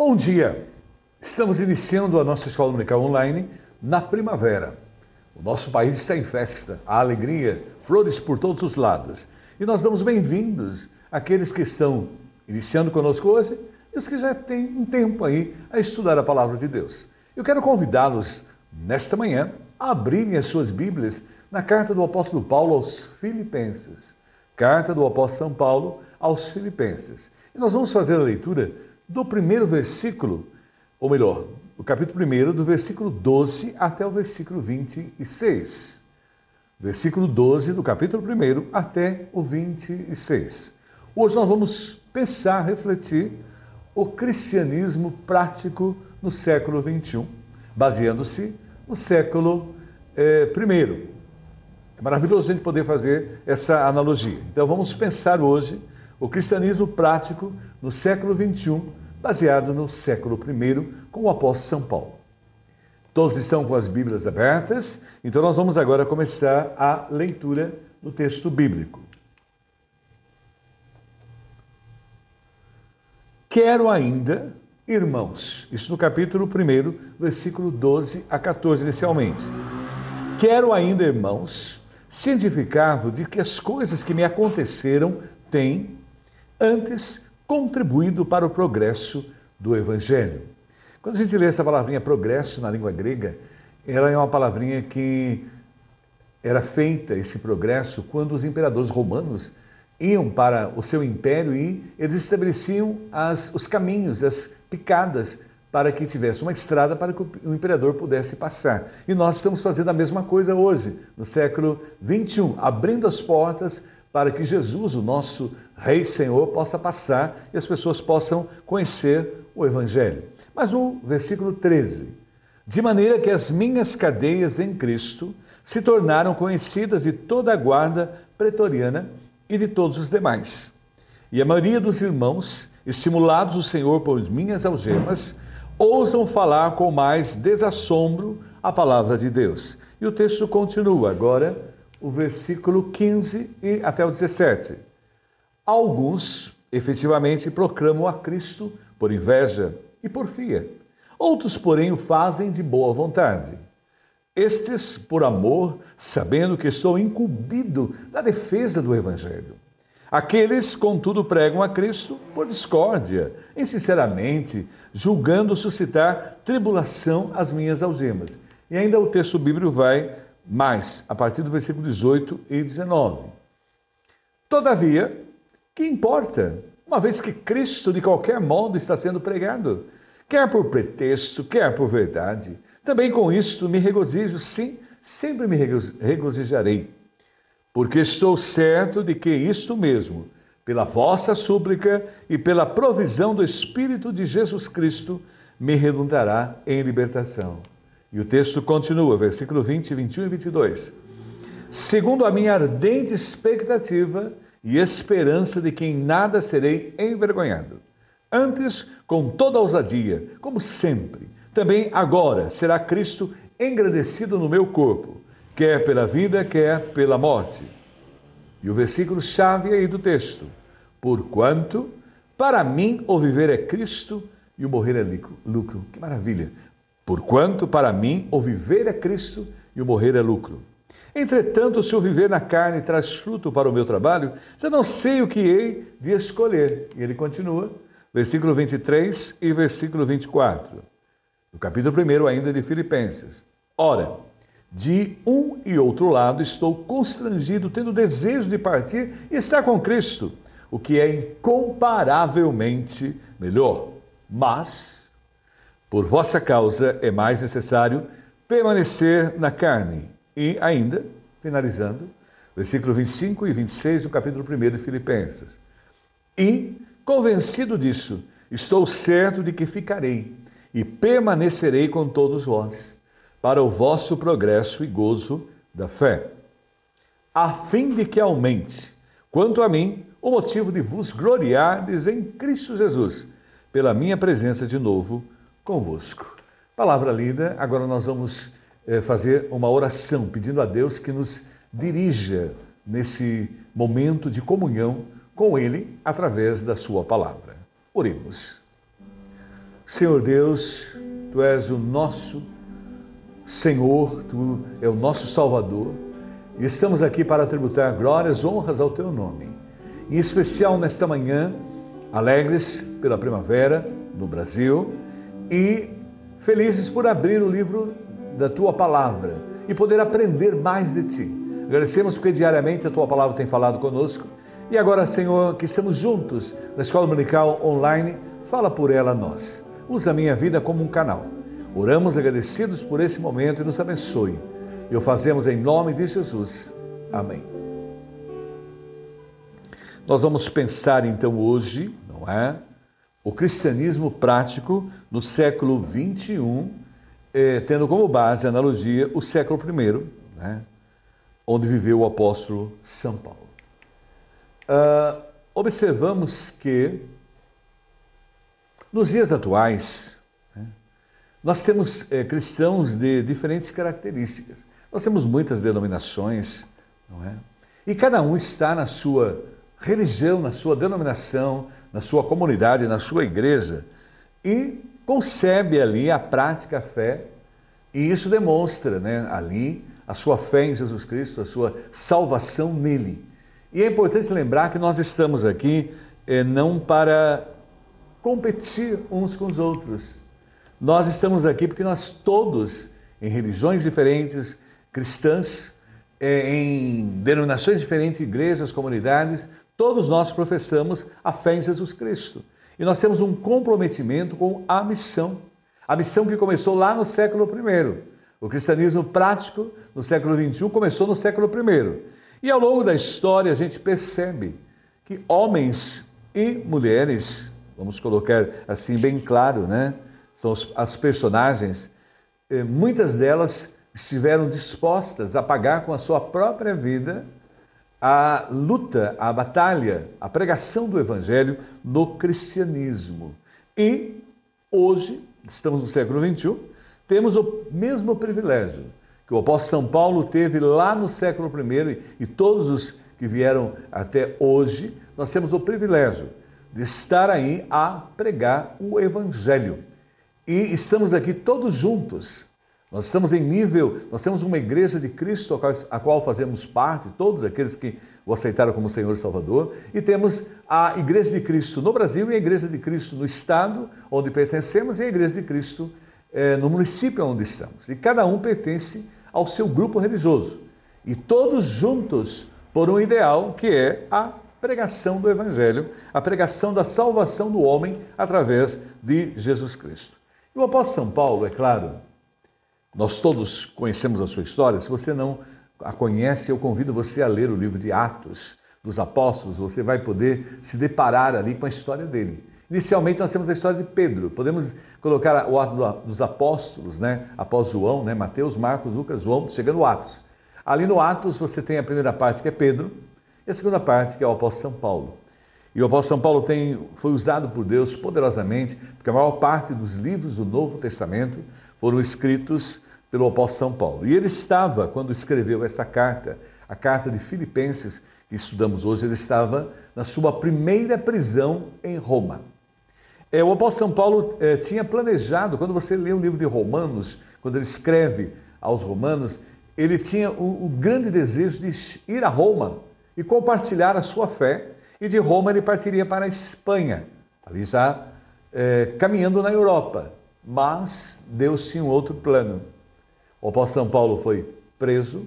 Bom dia! Estamos iniciando a nossa escola dominical online na primavera. O nosso país está em festa, há alegria, flores por todos os lados. E nós damos bem-vindos àqueles que estão iniciando conosco hoje e os que já têm um tempo aí a estudar a palavra de Deus. Eu quero convidá-los nesta manhã a abrirem as suas Bíblias na carta do apóstolo Paulo aos Filipenses. Carta do apóstolo São Paulo aos Filipenses. E nós vamos fazer a leitura do primeiro versículo, ou melhor, o capítulo 1, do versículo 12 até o versículo 26. Versículo 12 do capítulo 1 até o 26. Hoje nós vamos pensar, refletir o cristianismo prático no século XXI, baseando-se no século I. É maravilhoso a gente poder fazer essa analogia. Então vamos pensar hoje o cristianismo prático no século XXI, baseado no século I, com o apóstolo São Paulo. Todos estão com as Bíblias abertas, então nós vamos agora começar a leitura do texto bíblico. Quero ainda, irmãos, isso no capítulo 1, versículo 12 a 14 inicialmente. Quero ainda, irmãos, cientificar-vos de que as coisas que me aconteceram têm, antes, contribuído para o progresso do Evangelho. Quando a gente lê essa palavrinha progresso na língua grega, ela é uma palavrinha que era feita, esse progresso, quando os imperadores romanos iam para o seu império e eles estabeleciam os caminhos, as picadas, para que tivesse uma estrada para que o imperador pudesse passar. E nós estamos fazendo a mesma coisa hoje, no século XXI, abrindo as portas para que Jesus, o nosso Rei Senhor, possa passar e as pessoas possam conhecer o Evangelho. Mas o versículo 13, de maneira que as minhas cadeias em Cristo se tornaram conhecidas de toda a guarda pretoriana e de todos os demais. E a maioria dos irmãos, estimulados o Senhor por minhas algemas, ousam falar com mais desassombro a palavra de Deus. E o texto continua agora, o versículo 15 e até o 17. Alguns, efetivamente, proclamam a Cristo por inveja e porfia. Outros, porém, o fazem de boa vontade. Estes, por amor, sabendo que estou incumbido da defesa do Evangelho. Aqueles, contudo, pregam a Cristo por discórdia, insinceramente, julgando suscitar tribulação às minhas algemas. E ainda o texto bíblico vai mais, a partir do versículo 18 e 19. Todavia, que importa, uma vez que Cristo de qualquer modo está sendo pregado, quer por pretexto, quer por verdade, também com isto me regozijo, sim, sempre me regozijarei, porque estou certo de que isto mesmo, pela vossa súplica e pela provisão do Espírito de Jesus Cristo, me redundará em libertação. E o texto continua, versículo 20, 21 e 22. Segundo a minha ardente expectativa e esperança de que em nada serei envergonhado. Antes, com toda ousadia, como sempre, também agora será Cristo engrandecido no meu corpo, quer pela vida, quer pela morte. E o versículo-chave aí do texto. Porquanto, para mim, o viver é Cristo e o morrer é lucro. Que maravilha! Porquanto, para mim, o viver é Cristo e o morrer é lucro. Entretanto, se o viver na carne traz fruto para o meu trabalho, já não sei o que hei de escolher. E ele continua, versículo 23 e versículo 24. No capítulo 1 ainda de Filipenses. Ora, de um e outro lado estou constrangido, tendo desejo de partir e estar com Cristo, o que é incomparavelmente melhor. Mas, por vossa causa, é mais necessário permanecer na carne. E ainda, finalizando, versículo 25 e 26 do capítulo 1 de Filipenses. E, convencido disso, estou certo de que ficarei e permanecerei com todos vós, para o vosso progresso e gozo da fé, a fim de que aumente, quanto a mim, o motivo de vos gloriardes em Cristo Jesus, pela minha presença de novo convosco. Palavra lida, agora nós vamos fazer uma oração, pedindo a Deus que nos dirija nesse momento de comunhão com Ele, através da sua palavra. Oremos. Senhor Deus, Tu és o nosso Senhor, Tu é o nosso Salvador, e estamos aqui para tributar glórias, honras ao Teu nome. Em especial nesta manhã, alegres pela primavera no Brasil e felizes por abrir o livro da Tua Palavra e poder aprender mais de Ti. Agradecemos porque diariamente a Tua Palavra tem falado conosco. E agora, Senhor, que estamos juntos na Escola Dominical Online, fala por ela a nós. Usa a minha vida como um canal. Oramos agradecidos por esse momento e nos abençoe. E o fazemos em nome de Jesus. Amém. Nós vamos pensar então hoje, não é? O cristianismo prático no século XXI, tendo como base, analogia, o século I, né? Onde viveu o apóstolo São Paulo. Observamos que nos dias atuais, né, nós temos cristãos de diferentes características. Nós temos muitas denominações, não é? E cada um está na sua religião, na sua denominação, na sua comunidade, na sua igreja, e concebe ali a prática, a fé, e isso demonstra, né, ali a sua fé em Jesus Cristo, a sua salvação nele. E é importante lembrar que nós estamos aqui não para competir uns com os outros. Nós estamos aqui porque nós todos, em religiões diferentes, cristãs, em denominações diferentes, igrejas, comunidades, todos nós professamos a fé em Jesus Cristo. E nós temos um comprometimento com a missão que começou lá no século I. O cristianismo prático no século XXI começou no século I. E ao longo da história a gente percebe que homens e mulheres, vamos colocar assim bem claro, né? São as personagens, muitas delas estiveram dispostas a pagar com a sua própria vida a luta, a batalha, a pregação do Evangelho no cristianismo. E hoje, estamos no século XXI, temos o mesmo privilégio que o apóstolo São Paulo teve lá no século I e todos os que vieram até hoje, nós temos o privilégio de estar aí a pregar o Evangelho. E estamos aqui todos juntos. Nós estamos em nível, nós temos uma igreja de Cristo a qual fazemos parte, todos aqueles que o aceitaram como Senhor e Salvador, e temos a Igreja de Cristo no Brasil e a Igreja de Cristo no estado onde pertencemos e a Igreja de Cristo no município onde estamos. E cada um pertence ao seu grupo religioso. E todos juntos por um ideal que é a pregação do Evangelho, a pregação da salvação do homem através de Jesus Cristo. E o apóstolo São Paulo, é claro, nós todos conhecemos a sua história. Se você não a conhece, eu convido você a ler o livro de Atos dos Apóstolos. Você vai poder se deparar ali com a história dele. Inicialmente nós temos a história de Pedro. Podemos colocar o Atos dos Apóstolos, né? Após João, né? Mateus, Marcos, Lucas, João, chegando no Atos. Ali no Atos você tem a primeira parte que é Pedro e a segunda parte que é o apóstolo São Paulo. E o apóstolo São Paulo foi usado por Deus poderosamente, porque a maior parte dos livros do Novo Testamento foram escritos pelo apóstolo São Paulo. E ele estava, quando escreveu essa carta, a carta de Filipenses, que estudamos hoje, ele estava na sua primeira prisão em Roma. O apóstolo São Paulo tinha planejado, quando você lê o livro de Romanos, quando ele escreve aos romanos, ele tinha o grande desejo de ir a Roma e compartilhar a sua fé, e de Roma ele partiria para a Espanha, ali já caminhando na Europa. Mas Deus tinha um outro plano. O apóstolo São Paulo foi preso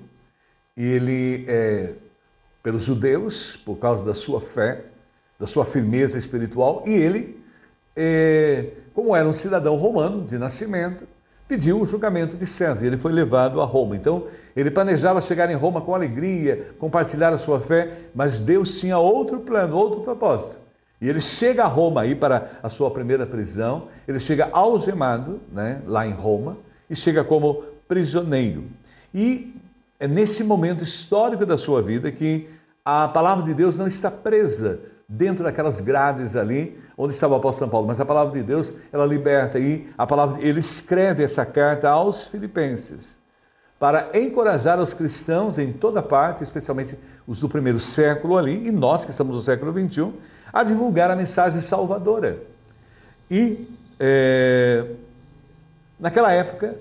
e ele, pelos judeus, por causa da sua fé, da sua firmeza espiritual, e ele, como era um cidadão romano de nascimento, pediu o julgamento de César e ele foi levado a Roma. Então, ele planejava chegar em Roma com alegria, compartilhar a sua fé, mas Deus tinha outro plano, outro propósito. E ele chega a Roma aí para a sua primeira prisão, ele chega algemado, né, lá em Roma, e chega como prisioneiro. E é nesse momento histórico da sua vida que a palavra de Deus não está presa dentro daquelas grades ali onde estava o apóstolo São Paulo, mas a palavra de Deus, ela liberta, e ele escreve essa carta aos Filipenses para encorajar os cristãos em toda parte, especialmente os do primeiro século ali, e nós que estamos no século XXI, a divulgar a mensagem salvadora. E naquela época,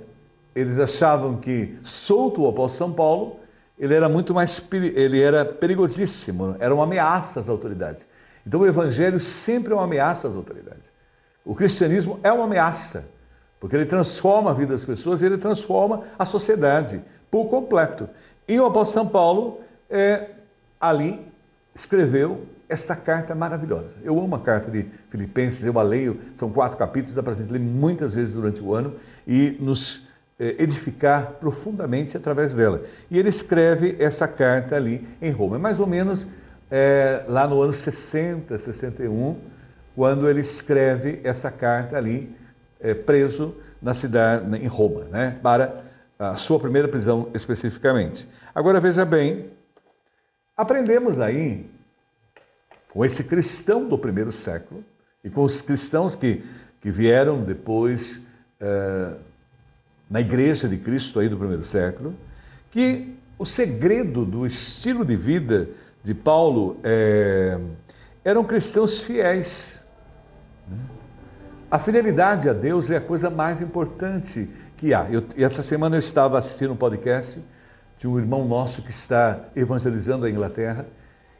eles achavam que, solto o apóstolo São Paulo, ele era muito mais, ele era perigosíssimo, era uma ameaça às autoridades. Então o evangelho sempre é uma ameaça às autoridades. O cristianismo é uma ameaça, porque ele transforma a vida das pessoas e ele transforma a sociedade por completo. E o apóstolo São Paulo, ali, escreveu esta carta maravilhosa. Eu amo a carta de Filipenses, eu a leio, são 4 capítulos, dá para a gente ler muitas vezes durante o ano e nos edificar profundamente através dela. E ele escreve essa carta ali em Roma, mais ou menos lá no ano 60, 61, quando ele escreve essa carta ali, preso na cidade, em Roma, né, para a sua primeira prisão especificamente. Agora veja bem, aprendemos aí com esse cristão do primeiro século e com os cristãos que vieram depois na igreja de Cristo aí do primeiro século, que o segredo do estilo de vida de Paulo eram cristãos fiéis. A fidelidade a Deus é a coisa mais importante que há. Essa semana eu estava assistindo um podcast de um irmão nosso que está evangelizando a Inglaterra,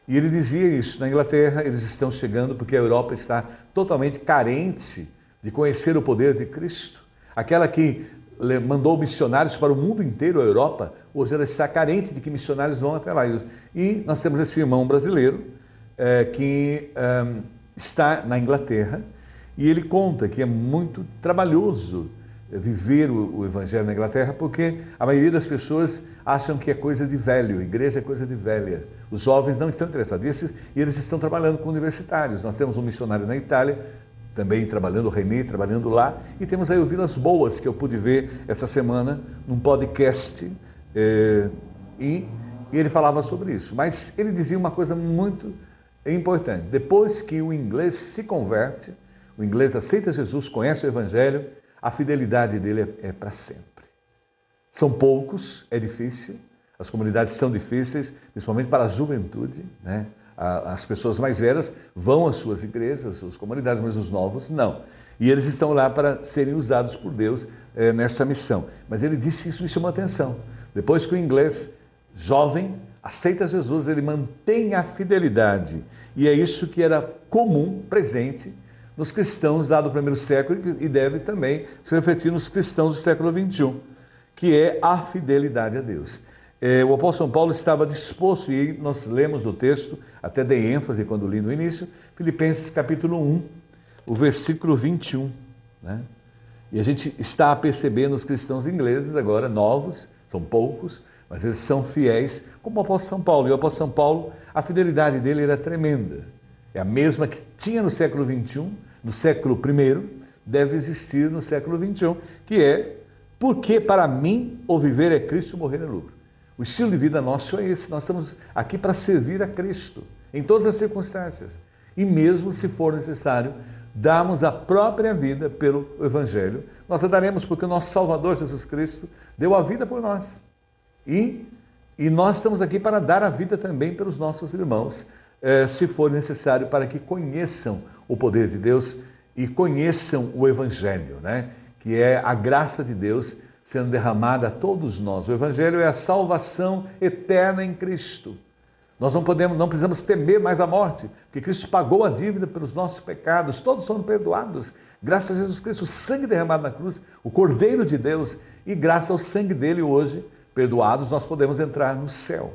e ele dizia isso: na Inglaterra eles estão chegando porque a Europa está totalmente carente de conhecer o poder de Cristo. Aquela que mandou missionários para o mundo inteiro, a Europa, hoje ela está carente de que missionários vão até lá. E nós temos esse irmão brasileiro que está na Inglaterra, e ele conta que é muito trabalhoso viver o evangelho na Inglaterra, porque a maioria das pessoas acham que é coisa de velho, igreja é coisa de velha. Os jovens não estão interessados, e eles estão trabalhando com universitários. Nós temos um missionário na Itália, também trabalhando, o René, trabalhando lá, e temos aí o Vilas Boas, que eu pude ver essa semana num podcast, e ele falava sobre isso. Mas ele dizia uma coisa muito importante: depois que o inglês se converte, o inglês aceita Jesus, conhece o evangelho, a fidelidade dele é para sempre. São poucos, é difícil, as comunidades são difíceis, principalmente para a juventude, né? As pessoas mais velhas vão às suas igrejas, às suas comunidades, mas os novos não. E eles estão lá para serem usados por Deus nessa missão. Mas ele disse isso, me chamou a atenção. Depois que o inglês jovem aceita Jesus, ele mantém a fidelidade. E é isso que era comum, presente, nos cristãos lá do primeiro século e deve também se refletir nos cristãos do século XXI, que é a fidelidade a Deus. O apóstolo Paulo estava disposto, e nós lemos o texto, até dei ênfase quando li no início, Filipenses capítulo 1, o versículo 21. Né? E a gente está a perceber nos cristãos ingleses agora, novos, são poucos, mas eles são fiéis, como o apóstolo São Paulo. E o apóstolo São Paulo, a fidelidade dele era tremenda. É a mesma que tinha no século XXI, no século I, deve existir no século XXI, que é: porque para mim o viver é Cristo, morrer é lucro. O estilo de vida nosso é esse, nós estamos aqui para servir a Cristo, em todas as circunstâncias. E mesmo se for necessário, darmos a própria vida pelo Evangelho, nós a daremos, porque o nosso Salvador Jesus Cristo deu a vida por nós. E nós estamos aqui para dar a vida também pelos nossos irmãos, se for necessário, para que conheçam o poder de Deus e conheçam o Evangelho, né? Que é a graça de Deus sendo derramada a todos nós. O Evangelho é a salvação eterna em Cristo. Nós não precisamos temer mais a morte, porque Cristo pagou a dívida pelos nossos pecados, todos foram perdoados, graças a Jesus Cristo, o sangue derramado na cruz, o Cordeiro de Deus, e graças ao sangue dele hoje, perdoados, nós podemos entrar no céu.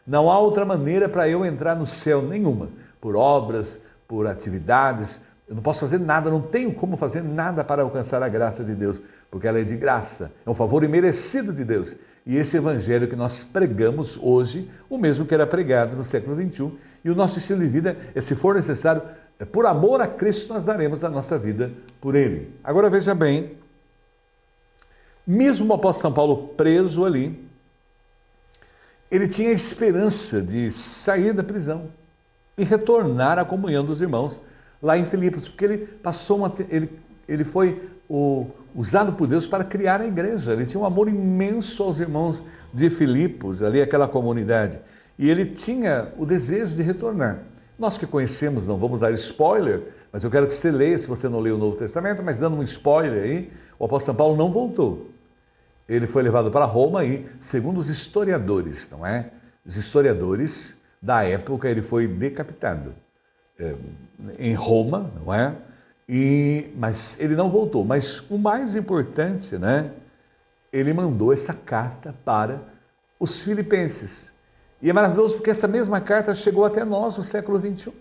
Não há outra maneira para eu entrar no céu nenhuma, por obras, por atividades. Eu não posso fazer nada, não tenho como fazer nada para alcançar a graça de Deus, porque ela é de graça, é um favor imerecido de Deus. E esse evangelho que nós pregamos hoje, o mesmo que era pregado no século XXI, e o nosso estilo de vida é, se for necessário, por amor a Cristo, nós daremos a nossa vida por Ele. Agora veja bem, mesmo o apóstolo São Paulo preso ali, ele tinha a esperança de sair da prisão e retornar à comunhão dos irmãos lá em Filipos, porque ele passou ele foi usado por Deus para criar a igreja. Ele tinha um amor imenso aos irmãos de Filipos, ali aquela comunidade, e ele tinha o desejo de retornar. Nós que conhecemos, não vamos dar spoiler, Mas eu quero que você leia, se você não leu o Novo Testamento, mas dando um spoiler aí, o apóstolo São Paulo não voltou. Ele foi levado para Roma e, segundo os historiadores, não é? Os historiadores da época, ele foi decapitado em Roma, não é? Mas ele não voltou. Mas o mais importante, né? Ele mandou essa carta para os filipenses. E é maravilhoso porque essa mesma carta chegou até nós no século XXI.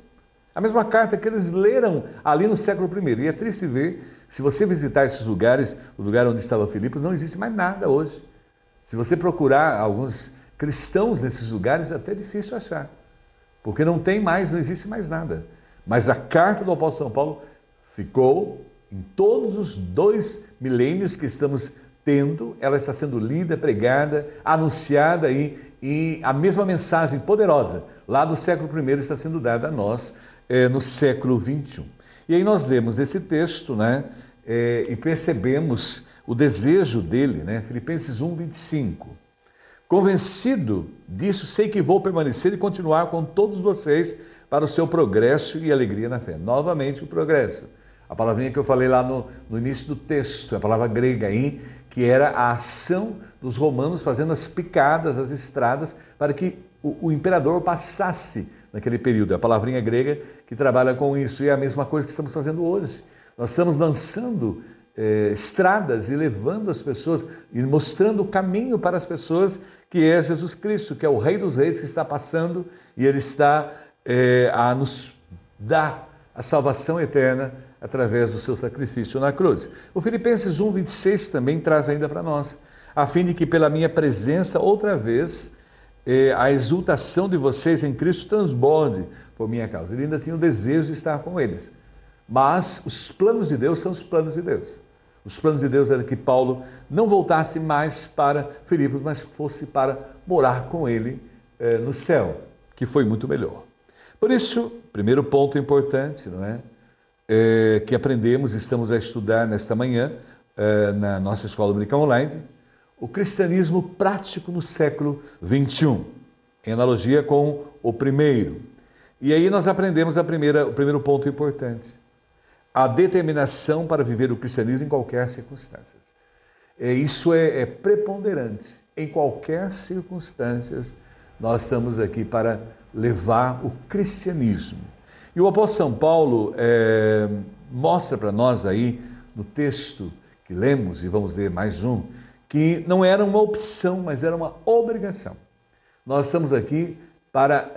A mesma carta que eles leram ali no século I. E é triste ver, se você visitar esses lugares, o lugar onde estava Filipos, não existe mais nada hoje. Se você procurar alguns cristãos nesses lugares, é até difícil achar. Porque não tem mais, não existe mais nada. Mas a carta do apóstolo São Paulo ficou em todos os 2 milênios que estamos tendo, ela está sendo lida, pregada, anunciada e a mesma mensagem poderosa lá do século I está sendo dada a nós no século XXI. E aí nós lemos esse texto, né, e percebemos o desejo dele, né, Filipenses 1:25. Convencido disso, sei que vou permanecer e continuar com todos vocês para o seu progresso e alegria na fé. Novamente o progresso. A palavrinha que eu falei lá no início do texto, a palavra grega aí, que era a ação dos romanos fazendo as picadas, as estradas, para que o imperador passasse naquele período. É a palavrinha grega que trabalha com isso. E é a mesma coisa que estamos fazendo hoje. Nós estamos lançando estradas e levando as pessoas e mostrando o caminho para as pessoas, que é Jesus Cristo, que é o Rei dos Reis que está passando e ele está a nos dar a salvação eterna através do seu sacrifício na cruz. O Filipenses 1:26 também traz ainda para nós, a fim de que pela minha presença outra vez a exultação de vocês em Cristo transborde por minha causa. Ele ainda tinha o desejo de estar com eles. Mas os planos de Deus são os planos de Deus. Os planos de Deus era que Paulo não voltasse mais para Filipos, mas fosse para morar com ele no céu, que foi muito melhor. Por isso, primeiro ponto importante, não é? Que aprendemos, estamos a estudar nesta manhã, na nossa escola dominical online, o cristianismo prático no século XXI, em analogia com o primeiro. E aí nós aprendemos o primeiro ponto importante, a determinação para viver o cristianismo em qualquer circunstância. Isso é preponderante. Em qualquer circunstância, nós estamos aqui para levar o cristianismo. E o apóstolo São Paulo mostra para nós aí, no texto que lemos, e vamos ler mais um, que não era uma opção, mas era uma obrigação. Nós estamos aqui para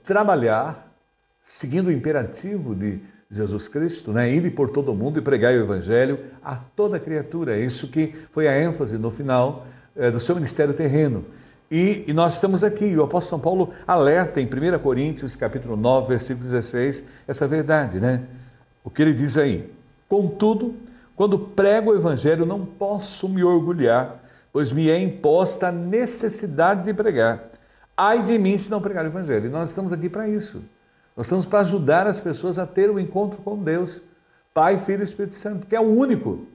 trabalhar, seguindo o imperativo de Jesus Cristo, né? Ir por todo mundo e pregar o Evangelho a toda criatura. É isso que foi a ênfase no final do seu ministério terreno. E nós estamos aqui, e o apóstolo São Paulo alerta em 1 Coríntios, capítulo 9, versículo 16, essa verdade, né? O que ele diz aí? Contudo, quando prego o Evangelho, não posso me orgulhar, pois me é imposta a necessidade de pregar. Ai de mim se não pregar o Evangelho. E nós estamos aqui para isso. Nós estamos para ajudar as pessoas a ter um encontro com Deus, Pai, Filho e Espírito Santo, que é o único.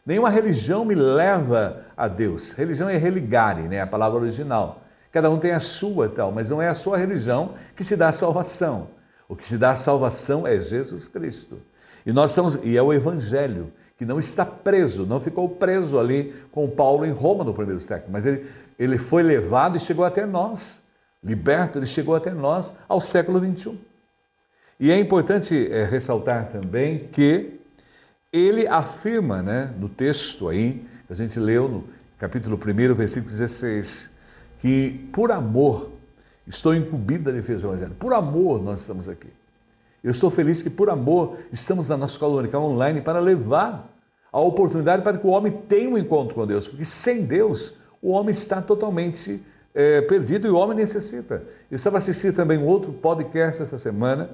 Nenhuma religião me leva a Deus. Religião é religare, né? A palavra original. Cada um tem a sua, tal, mas não é a sua religião que se dá a salvação. O que se dá a salvação é Jesus Cristo. E é o Evangelho, que não está preso, não ficou preso ali com Paulo em Roma no primeiro século, mas ele foi levado e chegou até nós. Liberto, ele chegou até nós ao século XXI. E é importante ressaltar também que ele afirma, né, no texto aí, que a gente leu no capítulo 1, versículo 16, que por amor, estou incumbido da defesa do Evangelho. Por amor nós estamos aqui. Eu estou feliz que por amor estamos na nossa escola dominical online para levar a oportunidade para que o homem tenha um encontro com Deus, porque sem Deus o homem está totalmente perdido e o homem necessita. Eu estava assistindo também um outro podcast essa semana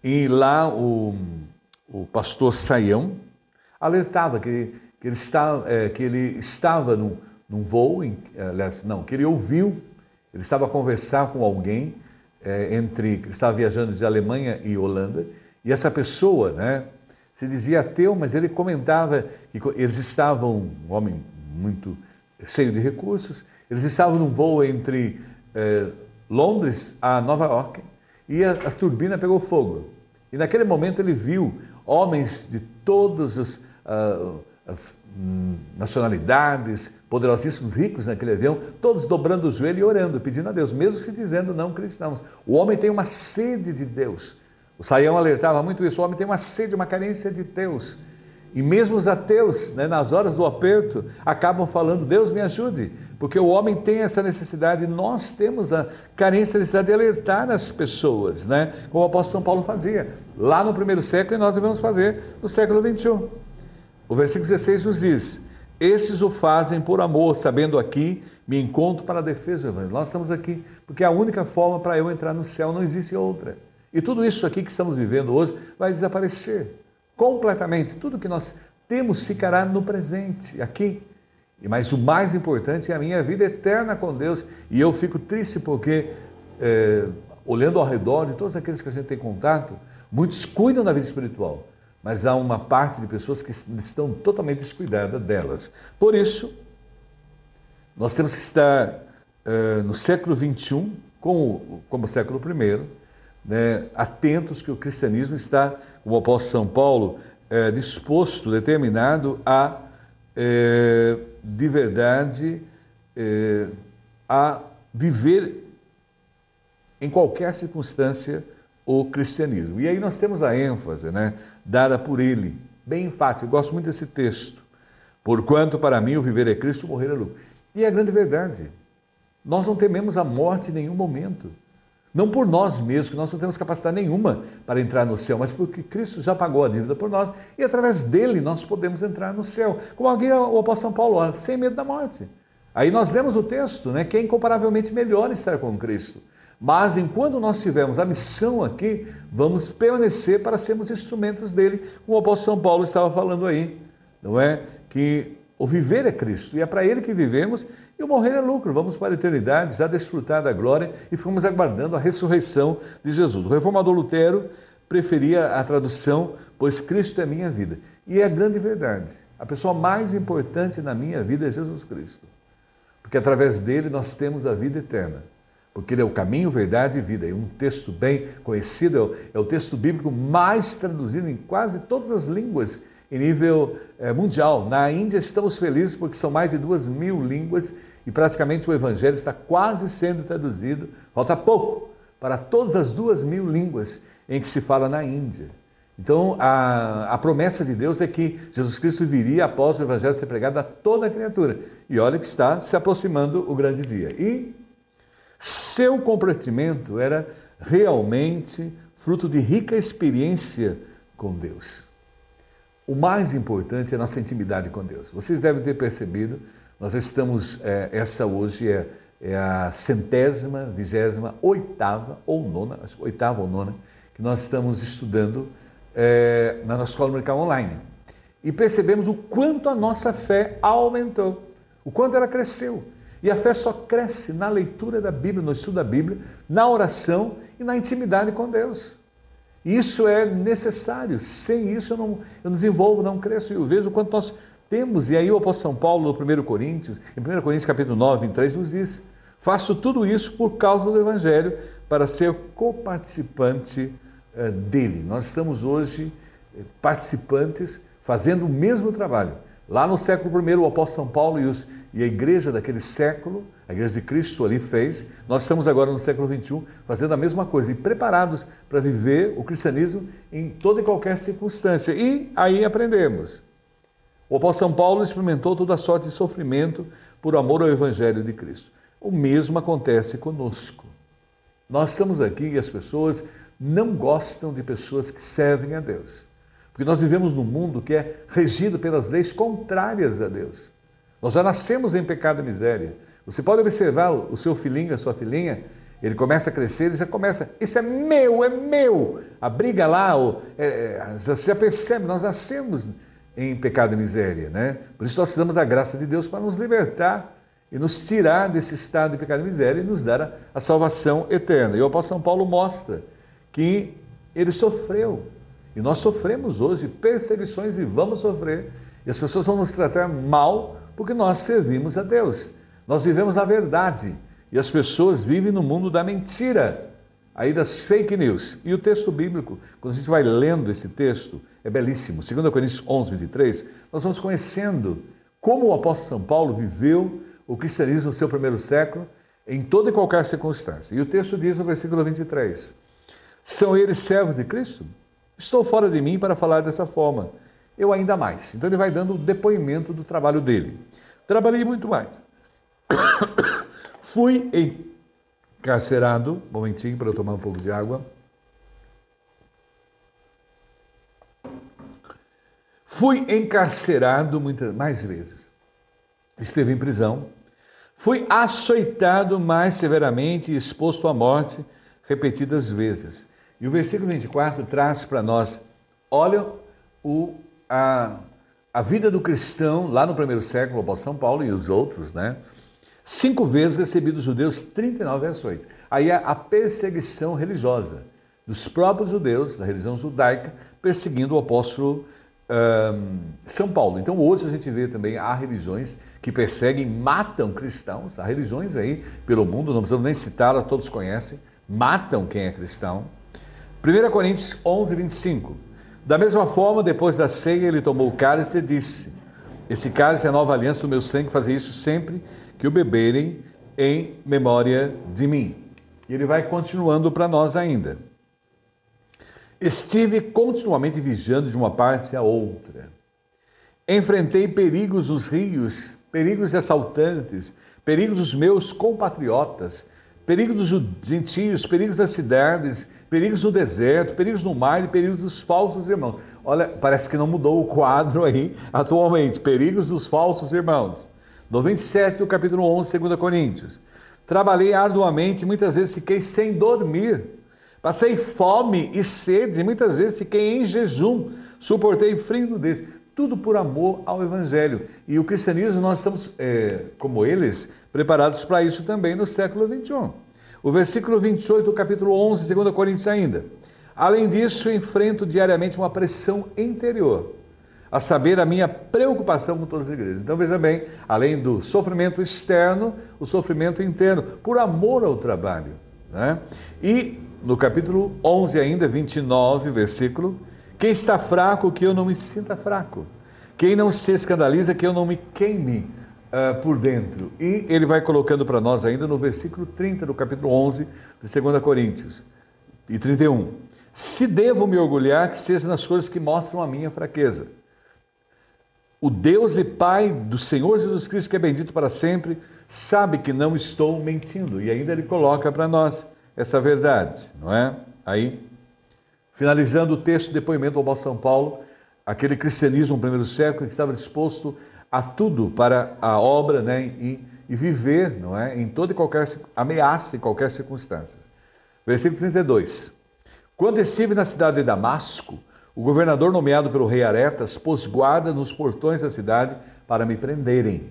e lá o pastor Saião alertava que ele estava num voo, que ele ouviu, ele estava a conversar com alguém, ele estava viajando de Alemanha e Holanda, e essa pessoa, né, se dizia ateu, mas ele comentava que eles estavam, um homem muito cheio de recursos, eles estavam num voo entre Londres a Nova York, e a turbina pegou fogo. E naquele momento ele viu homens de todas as nacionalidades, poderosíssimos ricos naquele avião, todos dobrando o joelho e orando, pedindo a Deus, mesmo se dizendo não cristãos. O homem tem uma sede de Deus. O Saião alertava muito isso, o homem tem uma sede, uma carência de Deus. E mesmo os ateus, né, nas horas do aperto, acabam falando, Deus me ajude, porque o homem tem essa necessidade, nós temos a carência, a necessidade de alertar as pessoas, né, como o apóstolo São Paulo fazia, lá no primeiro século, e nós devemos fazer no século XXI. O versículo 16 nos diz, esses o fazem por amor, sabendo aqui, me encontro para a defesa do Evangelho. Nós estamos aqui, porque é a única forma para eu entrar no céu, não existe outra. E tudo isso aqui que estamos vivendo hoje vai desaparecer. Completamente, tudo que nós temos ficará no presente, aqui. Mas o mais importante é a minha vida eterna com Deus. E eu fico triste porque, olhando ao redor de todos aqueles que a gente tem contato, muitos cuidam da vida espiritual, mas há uma parte de pessoas que estão totalmente descuidadas delas. Por isso, nós temos que estar no século XXI, como o século I, né, atentos que o cristianismo está, como o apóstolo São Paulo, disposto, determinado a, de verdade, a viver em qualquer circunstância o cristianismo. E aí nós temos a ênfase, né, dada por ele, bem enfático. Eu gosto muito desse texto. Porquanto para mim o viver é Cristo, o morrer é lucro. E é a grande verdade. Nós não tememos a morte em nenhum momento. Não por nós mesmos, que nós não temos capacidade nenhuma para entrar no céu, mas porque Cristo já pagou a dívida por nós e através dele nós podemos entrar no céu. Como alguém, o apóstolo São Paulo, ó, sem medo da morte. Aí nós lemos o texto, né, que é incomparavelmente melhor estar com Cristo. Mas enquanto nós tivermos a missão aqui, vamos permanecer para sermos instrumentos dele, como o apóstolo São Paulo estava falando aí, não é? Que o viver é Cristo, e é para ele que vivemos, e o morrer é lucro. Vamos para a eternidade, já desfrutar da glória, e ficamos aguardando a ressurreição de Jesus. O reformador Lutero preferia a tradução, pois Cristo é minha vida. E é a grande verdade. A pessoa mais importante na minha vida é Jesus Cristo. Porque através dele nós temos a vida eterna. Porque ele é o caminho, verdade e vida. E um texto bem conhecido, é o texto bíblico mais traduzido em quase todas as línguas em nível mundial. Na Índia estamos felizes porque são mais de 2.000 línguas e praticamente o Evangelho está quase sendo traduzido. Falta pouco para todas as 2.000 línguas em que se fala na Índia. Então, a promessa de Deus é que Jesus Cristo viria após o Evangelho ser pregado a toda a criatura. E olha que está se aproximando o grande dia. E seu comprometimento era realmente fruto de rica experiência com Deus. O mais importante é a nossa intimidade com Deus. Vocês devem ter percebido, nós estamos, essa hoje é a 100ª, 28ª ou nona, acho que 8ª ou 9ª, que nós estamos estudando na nossa escola dominical online. E percebemos o quanto a nossa fé aumentou, o quanto ela cresceu. E a fé só cresce na leitura da Bíblia, no estudo da Bíblia, na oração e na intimidade com Deus. Isso é necessário. Sem isso eu não desenvolvo, não cresço. Eu vejo o quanto nós temos. E aí o apóstolo São Paulo, no 1 Coríntios, em 1 Coríntios capítulo 9, 3, nos diz, faço tudo isso por causa do Evangelho, para ser coparticipante dele. Nós estamos hoje participantes, fazendo o mesmo trabalho. Lá no século I, o apóstolo São Paulo e a igreja daquele século, a igreja de Cristo ali fez, nós estamos agora no século XXI fazendo a mesma coisa e preparados para viver o cristianismo em toda e qualquer circunstância. E aí aprendemos. O apóstolo São Paulo experimentou toda a sorte de sofrimento por amor ao Evangelho de Cristo. O mesmo acontece conosco. Nós estamos aqui e as pessoas não gostam de pessoas que servem a Deus. Porque nós vivemos num mundo que é regido pelas leis contrárias a Deus. Nós já nascemos em pecado e miséria. Você pode observar o seu filhinho, a sua filhinha, ele começa a crescer, ele já começa, isso é meu, é meu. A briga lá, já percebe, nós nascemos em pecado e miséria, né? Por isso nós precisamos da graça de Deus para nos libertar e nos tirar desse estado de pecado e miséria e nos dar a salvação eterna. E o apóstolo São Paulo mostra que ele sofreu. E nós sofremos hoje perseguições e vamos sofrer. E as pessoas vão nos tratar mal porque nós servimos a Deus. Nós vivemos a verdade. E as pessoas vivem no mundo da mentira. aí das fake news. E o texto bíblico, quando a gente vai lendo esse texto, é belíssimo. 2 Coríntios 11, 23, nós vamos conhecendo como o apóstolo São Paulo viveu o cristianismo no seu primeiro século, em toda e qualquer circunstância. E o texto diz no versículo 23, são eles servos de Cristo? Estou fora de mim para falar dessa forma. Eu ainda mais. Então ele vai dando o depoimento do trabalho dele. Trabalhei muito mais. Fui encarcerado, um momentinho para eu tomar um pouco de água. Fui encarcerado mais vezes. Esteve em prisão. Fui açoitado mais severamente e exposto à morte repetidas vezes. E o versículo 24 traz para nós, olha a vida do cristão lá no primeiro século, o apóstolo São Paulo e os outros, né? 5 vezes recebi dos judeus 39 açoites. Aí a perseguição religiosa dos próprios judeus, da religião judaica, perseguindo o apóstolo São Paulo. Então hoje a gente vê também, há religiões que perseguem, matam cristãos, há religiões aí pelo mundo, não precisamos nem citar, todos conhecem, matam quem é cristão. 1 Coríntios 11, 25. Da mesma forma, depois da ceia, ele tomou o cálice e disse, esse cálice é a nova aliança do meu sangue, fazer isso sempre que o beberem em memória de mim. E ele vai continuando para nós ainda. Estive continuamente vigiando de uma parte à outra. Enfrentei perigos nos rios, perigos de assaltantes, perigos dos meus compatriotas, perigos dos gentios, perigos das cidades, perigos no deserto, perigos no mar e perigos dos falsos irmãos. Olha, parece que não mudou o quadro aí atualmente. Perigos dos falsos irmãos. No 27 do capítulo 11, 2 Coríntios. Trabalhei arduamente, muitas vezes fiquei sem dormir. Passei fome e sede, muitas vezes fiquei em jejum. Suportei frio e nudez. Tudo por amor ao Evangelho. E o cristianismo, nós estamos, como eles, preparados para isso também no século XXI. O versículo 28 do capítulo 11, 2 Coríntios ainda. Além disso, enfrento diariamente uma pressão interior, a saber, a minha preocupação com todas as igrejas. Então, veja bem, além do sofrimento externo, o sofrimento interno, por amor ao trabalho, né? E no capítulo 11 ainda, 29, versículo, quem está fraco, que eu não me sinta fraco. Quem não se escandaliza, que eu não me queime por dentro. E ele vai colocando para nós ainda no versículo 30 do capítulo 11 de 2 Coríntios e 31. Se devo me orgulhar, que seja nas coisas que mostram a minha fraqueza. O Deus e Pai do Senhor Jesus Cristo, que é bendito para sempre, sabe que não estou mentindo. E ainda ele coloca para nós essa verdade, não é? Aí, finalizando o texto, depoimento do apóstolo São Paulo, aquele cristianismo no primeiro século que estava disposto a tudo para a obra, né? E viver, não é? Em toda e qualquer ameaça, em qualquer circunstância. Versículo 32. Quando estive na cidade de Damasco, o governador nomeado pelo rei Aretas pôs guarda nos portões da cidade para me prenderem.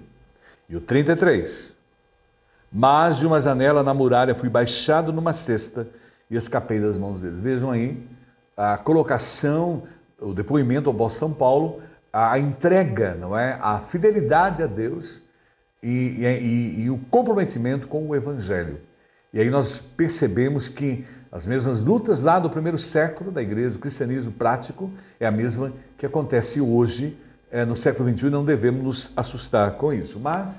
E o 33. Mas de uma janela na muralha fui baixado numa cesta e escapei das mãos deles. Vejam aí a colocação, o depoimento ao apóstolo São Paulo, a entrega, não é? A fidelidade a Deus e o comprometimento com o Evangelho. E aí nós percebemos que as mesmas lutas lá do primeiro século da igreja, do cristianismo prático, é a mesma que acontece hoje no século XXI, não devemos nos assustar com isso. Mas,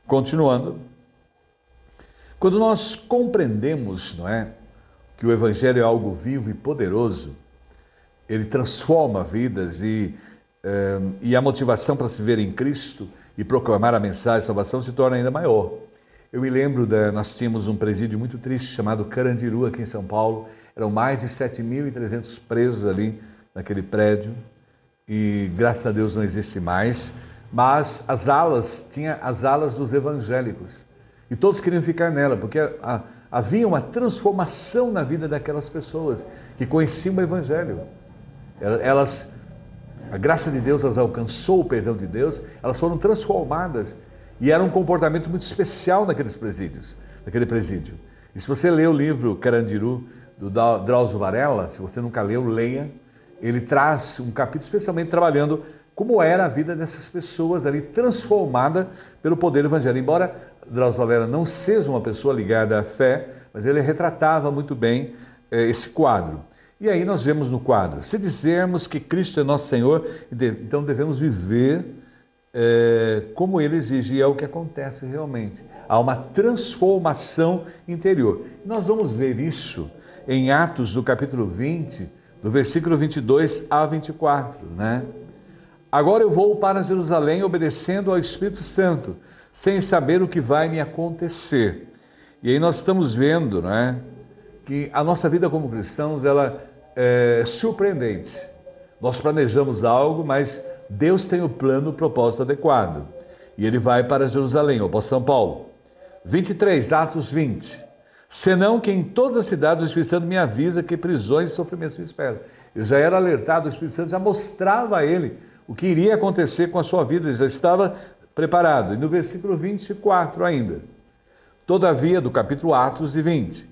continuando, quando nós compreendemos, não é, que o Evangelho é algo vivo e poderoso, ele transforma vidas e a motivação para se ver em Cristo e proclamar a mensagem de salvação se torna ainda maior. Eu me lembro, nós tínhamos um presídio muito triste chamado Carandiru, aqui em São Paulo. Eram mais de 7.300 presos ali naquele prédio e graças a Deus não existe mais. Mas tinha as alas dos evangélicos e todos queriam ficar nela, porque havia uma transformação na vida daquelas pessoas que conheciam o Evangelho. A graça de Deus as alcançou, o perdão de Deus, elas foram transformadas. E era um comportamento muito especial naquele presídio. E se você ler o livro Carandiru, do Drauzio Varela, se você nunca leu, leia. Ele traz um capítulo especialmente trabalhando como era a vida dessas pessoas ali, transformada pelo poder do Evangelho. Embora Drauzio Varela não seja uma pessoa ligada à fé, mas ele retratava muito bem esse quadro. E aí nós vemos no quadro: se dizermos que Cristo é nosso Senhor, então devemos viver como Ele exige, e é o que acontece realmente. Há uma transformação interior. Nós vamos ver isso em Atos, do capítulo 20, do versículo 22 a 24, né? Agora eu vou para Jerusalém obedecendo ao Espírito Santo, sem saber o que vai me acontecer. E aí nós estamos vendo, né, que a nossa vida como cristãos, ela é surpreendente. Nós planejamos algo, mas Deus tem o plano, o propósito adequado. E ele vai para Jerusalém, o apóstolo São Paulo. 23, Atos 20. Senão que em toda a cidade o Espírito Santo me avisa que prisões e sofrimentos me esperam. Eu já era alertado, o Espírito Santo já mostrava a ele o que iria acontecer com a sua vida, ele já estava preparado. E no versículo 24 ainda. Todavia, do capítulo Atos 20,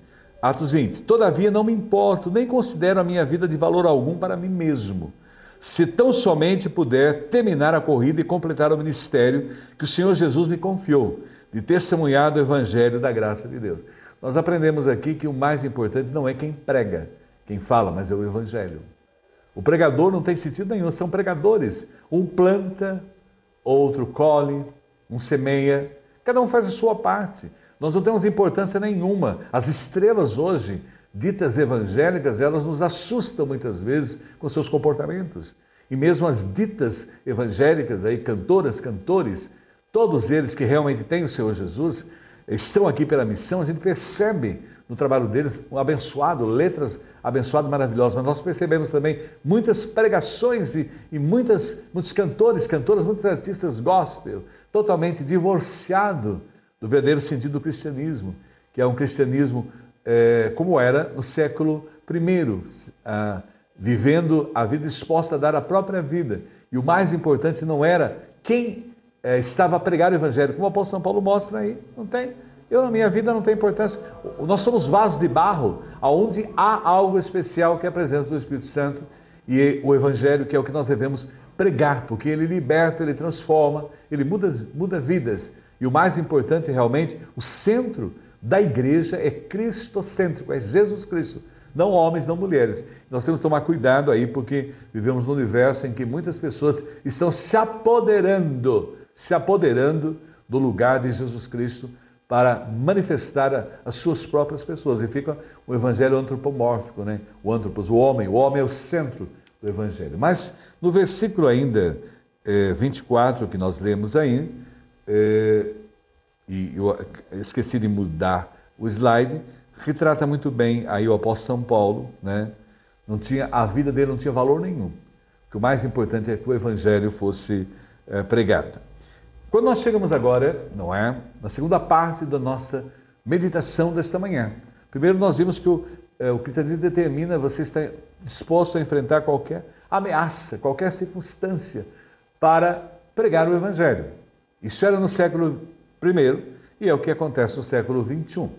todavia não me importo, nem considero a minha vida de valor algum para mim mesmo, se tão somente puder terminar a corrida e completar o ministério que o Senhor Jesus me confiou, de testemunhar do Evangelho da graça de Deus. Nós aprendemos aqui que o mais importante não é quem prega, quem fala, mas é o Evangelho. O pregador não tem sentido nenhum, são pregadores. Um planta, outro colhe, um semeia, cada um faz a sua parte. Nós não temos importância nenhuma. As estrelas hoje, ditas evangélicas, elas nos assustam muitas vezes com seus comportamentos. E mesmo as ditas evangélicas, aí, cantoras, cantores, todos eles que realmente têm o Senhor Jesus, estão aqui pela missão, a gente percebe no trabalho deles um abençoado, letras abençoadas, maravilhosas, mas nós percebemos também muitas pregações e muitos cantores, cantoras, muitos artistas gospel, totalmente divorciado do verdadeiro sentido do cristianismo, que é um cristianismo como era no século I, vivendo a vida exposta a dar a própria vida. E o mais importante não era quem estava a pregar o Evangelho, como o apóstolo São Paulo mostra aí, não tem. Na minha vida não tem importância. Nós somos vasos de barro, onde há algo especial que é a presença do Espírito Santo e o Evangelho, que é o que nós devemos pregar, porque ele liberta, ele transforma, ele muda vidas. E o mais importante realmente, o centro da igreja é cristocêntrico, é Jesus Cristo, não homens, não mulheres. Nós temos que tomar cuidado aí, porque vivemos num universo em que muitas pessoas estão se apoderando do lugar de Jesus Cristo para manifestar as suas próprias pessoas. E fica o evangelho antropomórfico, né? O homem é o centro do evangelho. Mas no versículo ainda 24 que nós lemos aí, e eu esqueci de mudar o slide, retrata muito bem aí o apóstolo São Paulo, né? A vida dele não tinha valor nenhum. O mais importante é que o evangelho fosse pregado. Quando nós chegamos agora, na segunda parte da nossa meditação desta manhã. Primeiro nós vimos que o cristianismo determina você estar disposto a enfrentar qualquer ameaça, qualquer circunstância para pregar o evangelho. Isso era no século I e é o que acontece no século XXI.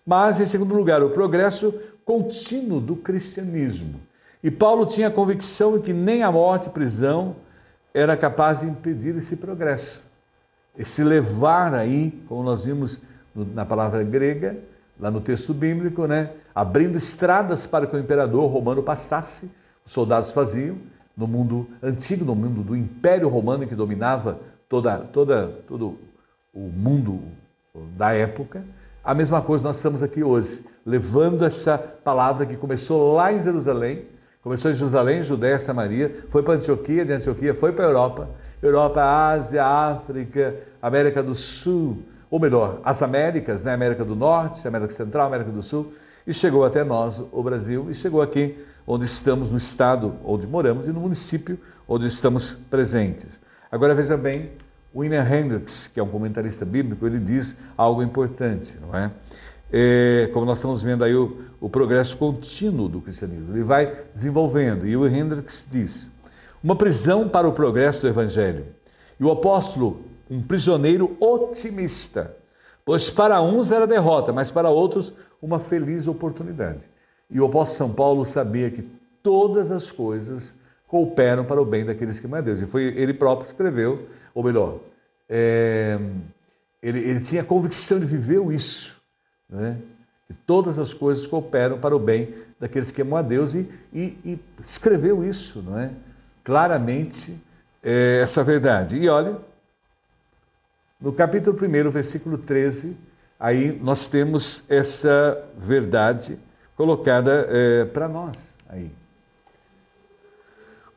Mas, em segundo lugar, o progresso contínuo do cristianismo. E Paulo tinha a convicção de que nem a morte e prisão era capaz de impedir esse progresso. Esse levar aí, como nós vimos na palavra grega, lá no texto bíblico, né? Abrindo estradas para que o imperador romano passasse, os soldados faziam, no mundo antigo, no mundo do Império Romano, que dominava todo o mundo da época. A mesma coisa nós estamos aqui hoje, levando essa palavra que começou lá em Jerusalém, Judéia, Samaria, foi para Antioquia, de Antioquia foi para a Europa, Ásia, África, América do Sul, ou melhor, as Américas, né? América do Norte, América Central, América do Sul, e chegou até nós, o Brasil, e chegou aqui onde estamos, no estado onde moramos e no município onde estamos presentes. Agora veja bem, William Hendricks, que é um comentarista bíblico, ele diz algo importante, não é? Como nós estamos vendo aí o progresso contínuo do cristianismo, ele vai desenvolvendo, e o Hendricks diz: uma prisão para o progresso do evangelho, e o apóstolo, um prisioneiro otimista, pois para uns era derrota, mas para outros uma feliz oportunidade. E o apóstolo São Paulo sabia que todas as coisas cooperam para o bem daqueles que amam a Deus. E ele próprio escreveu, ou melhor, ele tinha a convicção de viver isso, né? que todas as coisas cooperam para o bem daqueles que amam a Deus, e escreveu isso, não é? Claramente, essa verdade. E olha, no capítulo 1, versículo 13, aí nós temos essa verdade colocada para nós. Aí.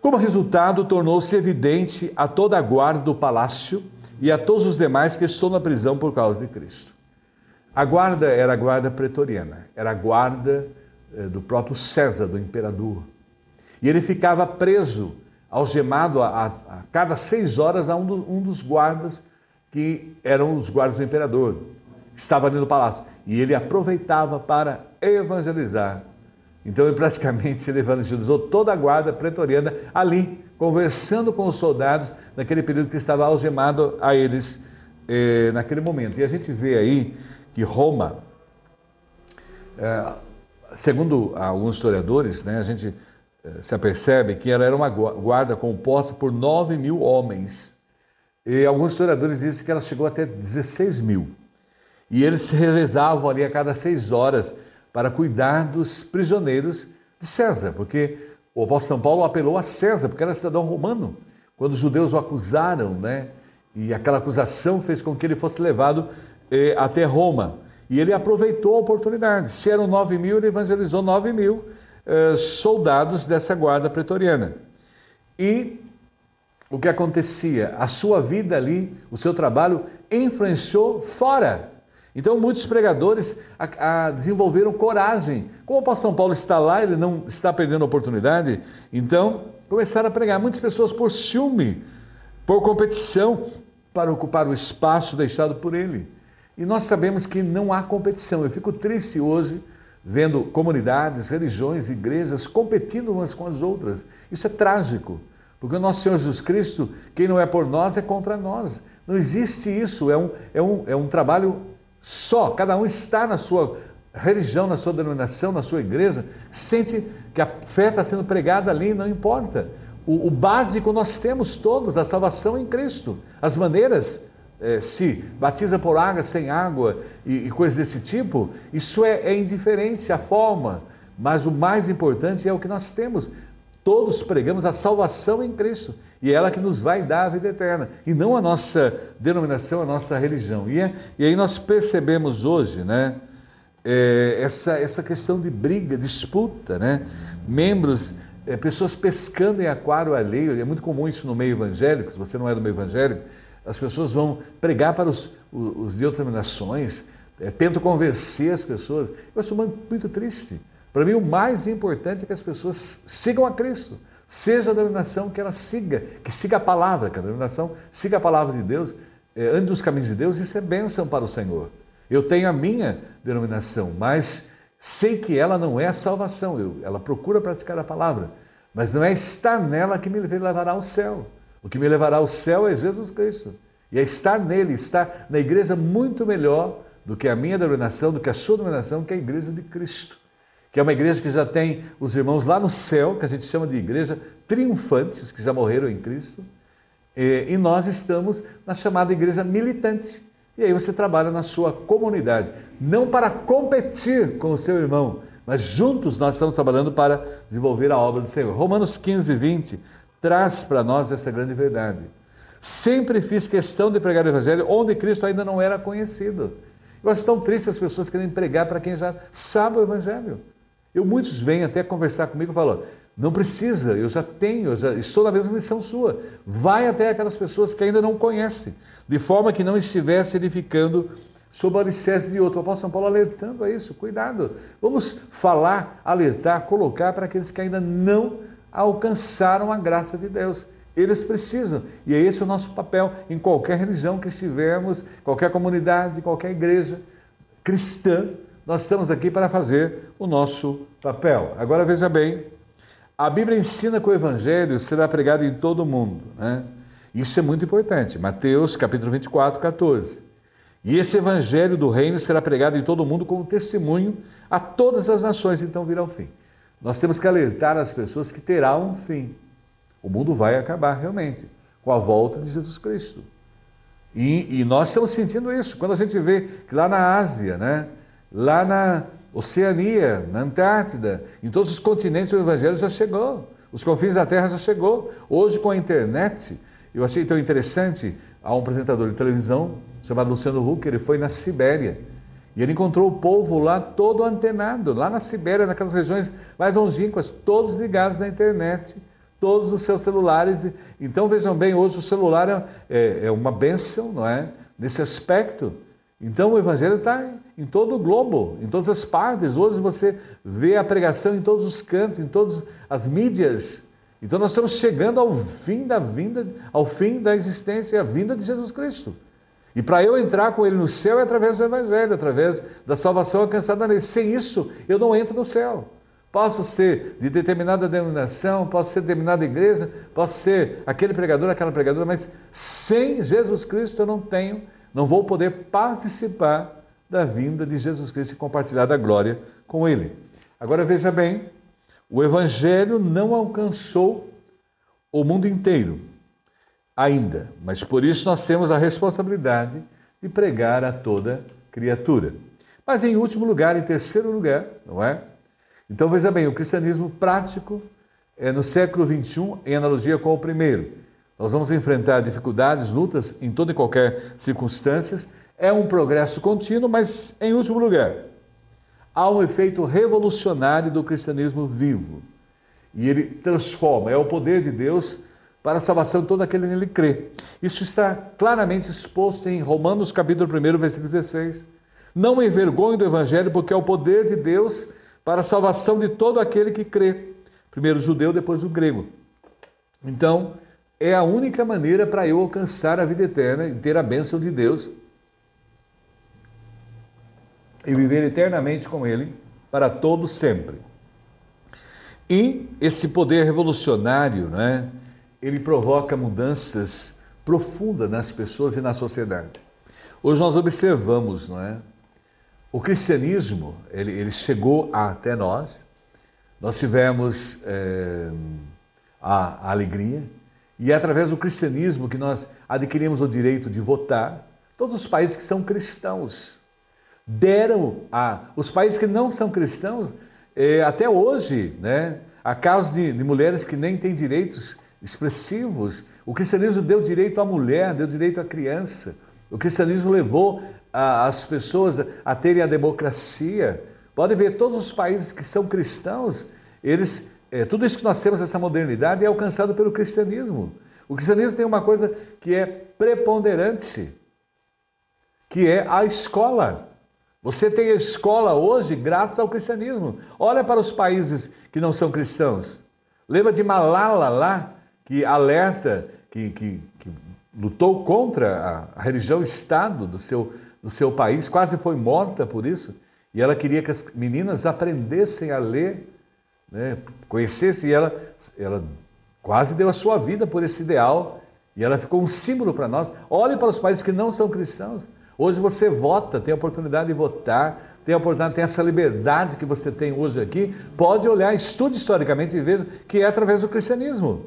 Como resultado, tornou-se evidente a toda a guarda do palácio e a todos os demais que estão na prisão por causa de Cristo. A guarda era a guarda pretoriana, era a guarda do próprio César, do imperador. E ele ficava preso, algemado a cada 6 horas a um dos guardas, que eram os guardas do imperador, que estava ali no palácio. E ele aproveitava para evangelizar. Então ele praticamente evangelizou toda a guarda pretoriana ali, conversando com os soldados naquele período que estava algemado a eles naquele momento. E a gente vê aí que Roma, segundo alguns historiadores, né, a gente se apercebe que ela era uma guarda composta por 9.000 homens. E alguns historiadores dizem que ela chegou até 16.000. E eles se revezavam ali a cada 6 horas para cuidar dos prisioneiros de César, porque o apóstolo São Paulo apelou a César, porque era cidadão romano, quando os judeus o acusaram, né? E aquela acusação fez com que ele fosse levado até Roma. E ele aproveitou a oportunidade. Se eram 9.000, ele evangelizou 9.000 soldados dessa guarda pretoriana. E o que acontecia? A sua vida ali, o seu trabalho, influenciou fora. Então, muitos pregadores desenvolveram coragem. Como o apóstolo São Paulo está lá, ele não está perdendo a oportunidade, então começaram a pregar. Muitas pessoas por ciúme, por competição, para ocupar o espaço deixado por ele. E nós sabemos que não há competição. Eu fico triste hoje vendo comunidades, religiões, igrejas competindo umas com as outras. Isso é trágico, porque o nosso Senhor Jesus Cristo, quem não é por nós é contra nós. Não existe isso, é um trabalho só. Cada um está na sua religião, na sua denominação, na sua igreja, sente que a fé está sendo pregada ali, não importa. O básico nós temos todos, a salvação em Cristo. As maneiras, se batiza por água, sem água e coisas desse tipo, isso é indiferente, a forma. Mas o mais importante é o que nós temos. Todos pregamos a salvação em Cristo. E é ela que nos vai dar a vida eterna. E não a nossa denominação, a nossa religião. E aí nós percebemos hoje, né, essa questão de briga, disputa, né? Membros, pessoas pescando em aquário alheio. É muito comum isso no meio evangélico. Se você não é do meio evangélico, as pessoas vão pregar para os de outras denominações, tentam convencer as pessoas. Eu acho muito triste. Para mim, o mais importante é que as pessoas sigam a Cristo. Seja a denominação que ela siga, que siga a palavra, que a denominação siga a palavra de Deus, ande nos caminhos de Deus. Isso é bênção para o Senhor. Eu tenho a minha denominação, mas sei que ela não é a salvação. Ela procura praticar a palavra, mas não é estar nela que me levará ao céu. O que me levará ao céu é Jesus Cristo. E é estar nele, estar na igreja muito melhor do que a minha denominação, do que a sua denominação, que é a igreja de Cristo. Que é uma igreja que já tem os irmãos lá no céu, que a gente chama de igreja triunfante, os que já morreram em Cristo, e nós estamos na chamada igreja militante. E aí você trabalha na sua comunidade, não para competir com o seu irmão, mas juntos nós estamos trabalhando para desenvolver a obra do Senhor. Romanos 15, 20 traz para nós essa grande verdade. Sempre fiz questão de pregar o evangelho onde Cristo ainda não era conhecido. Eu acho tão triste as pessoas querem pregar para quem já sabe o evangelho. Muitos vêm até conversar comigo e falam, não precisa, eu já estou na mesma missão sua. Vai até aquelas pessoas que ainda não conhecem, de forma que não estivesse edificando sob o alicerce de outro. O apóstolo São Paulo alertando a isso, cuidado. Vamos falar, alertar, colocar para aqueles que ainda não alcançaram a graça de Deus. Eles precisam, e é esse o nosso papel em qualquer religião que estivermos, qualquer comunidade, qualquer igreja cristã. Nós estamos aqui para fazer o nosso papel. Agora veja bem, a Bíblia ensina que o Evangelho será pregado em todo o mundo, né? Isso é muito importante. Mateus capítulo 24, 14. E esse Evangelho do Reino será pregado em todo o mundo como testemunho a todas as nações, então virá o fim. Nós temos que alertar as pessoas que terá um fim. O mundo vai acabar realmente, com a volta de Jesus Cristo. E nós estamos sentindo isso. Quando a gente vê que lá na Ásia, né? Lá Oceania, na Antártida, em todos os continentes o Evangelho já chegou. Os confins da terra já chegou. Hoje, com a internet, eu achei tão interessante, há um apresentador de televisão chamado Luciano Huck, ele foi na Sibéria. E ele encontrou o povo lá todo antenado, lá na Sibéria, naquelas regiões mais longínquas, todos ligados na internet, todos os seus celulares. Então, vejam bem, hoje o celular é uma bênção, não é? Nesse aspecto. Então, o Evangelho está em todo o globo, em todas as partes. Hoje você vê a pregação em todos os cantos, em todas as mídias. Então, nós estamos chegando ao fim ao fim da existência e à vinda de Jesus Cristo. E para eu entrar com Ele no céu é através do Evangelho, através da salvação alcançada nele. Sem isso, eu não entro no céu. Posso ser de determinada denominação, posso ser de determinada igreja, posso ser aquele pregador, aquela pregadora, mas sem Jesus Cristo eu não vou poder participar da vinda de Jesus Cristo e compartilhar da glória com Ele. Agora veja bem, o Evangelho não alcançou o mundo inteiro ainda, mas por isso nós temos a responsabilidade de pregar a toda criatura. Mas em último lugar, em terceiro lugar, não é? Então veja bem, o cristianismo prático é no século XXI, em analogia com o primeiro. Nós vamos enfrentar dificuldades, lutas em toda e qualquer circunstância. É um progresso contínuo, mas em último lugar, há um efeito revolucionário do cristianismo vivo. E ele transforma, é o poder de Deus para a salvação de todo aquele que nele crê. Isso está claramente exposto em Romanos capítulo 1, versículo 16. Não me envergonho do Evangelho, porque é o poder de Deus para a salvação de todo aquele que crê. Primeiro o judeu, depois o grego. Então, é a única maneira para eu alcançar a vida eterna e ter a bênção de Deus e viver eternamente com Ele para todo sempre. E esse poder revolucionário, né, ele provoca mudanças profundas nas pessoas e na sociedade. Hoje nós observamos, não é? O cristianismo, ele chegou até nós tivemos a alegria, e é através do cristianismo que nós adquirimos o direito de votar. Todos os países que são cristãos deram os países que não são cristãos, até hoje, né? Há casos de mulheres que nem têm direitos expressivos. O cristianismo deu direito à mulher, deu direito à criança. O cristianismo levou as pessoas a terem a democracia. Pode ver, todos os países que são cristãos, tudo isso que nós temos, essa modernidade, é alcançado pelo cristianismo. O cristianismo tem uma coisa que é preponderante, que é a escola. Você tem a escola hoje graças ao cristianismo. Olha para os países que não são cristãos. Lembra de Malala lá, que alerta, que lutou contra a religião-estado do seu país, quase foi morta por isso. E ela queria que as meninas aprendessem a ler, né, conhecessem, e ela quase deu a sua vida por esse ideal, e ela ficou um símbolo para nós. Olhe para os países que não são cristãos. Hoje você vota, tem a oportunidade de votar, tem essa liberdade que você tem hoje aqui. Pode olhar, estude historicamente e veja que é através do cristianismo.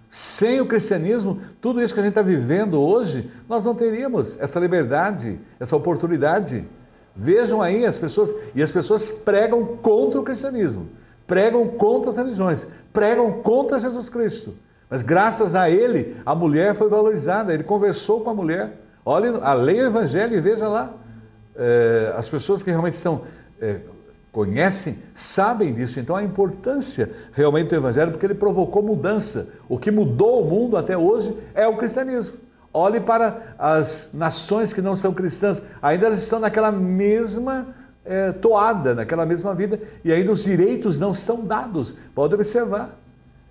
Sem o cristianismo, tudo isso que a gente está vivendo hoje, nós não teríamos essa liberdade, essa oportunidade. Vejam aí as pessoas pregam contra o cristianismo, pregam contra as religiões, pregam contra Jesus Cristo. Mas graças a ele, a mulher foi valorizada, ele conversou com a mulher. Olhe, leia o Evangelho e veja lá. As pessoas que realmente conhecem, sabem disso. Então, a importância realmente do Evangelho, porque ele provocou mudança. O que mudou o mundo até hoje é o cristianismo. Olhe para as nações que não são cristãs. Ainda elas estão naquela mesma toada, naquela mesma vida. E ainda os direitos não são dados. Pode observar.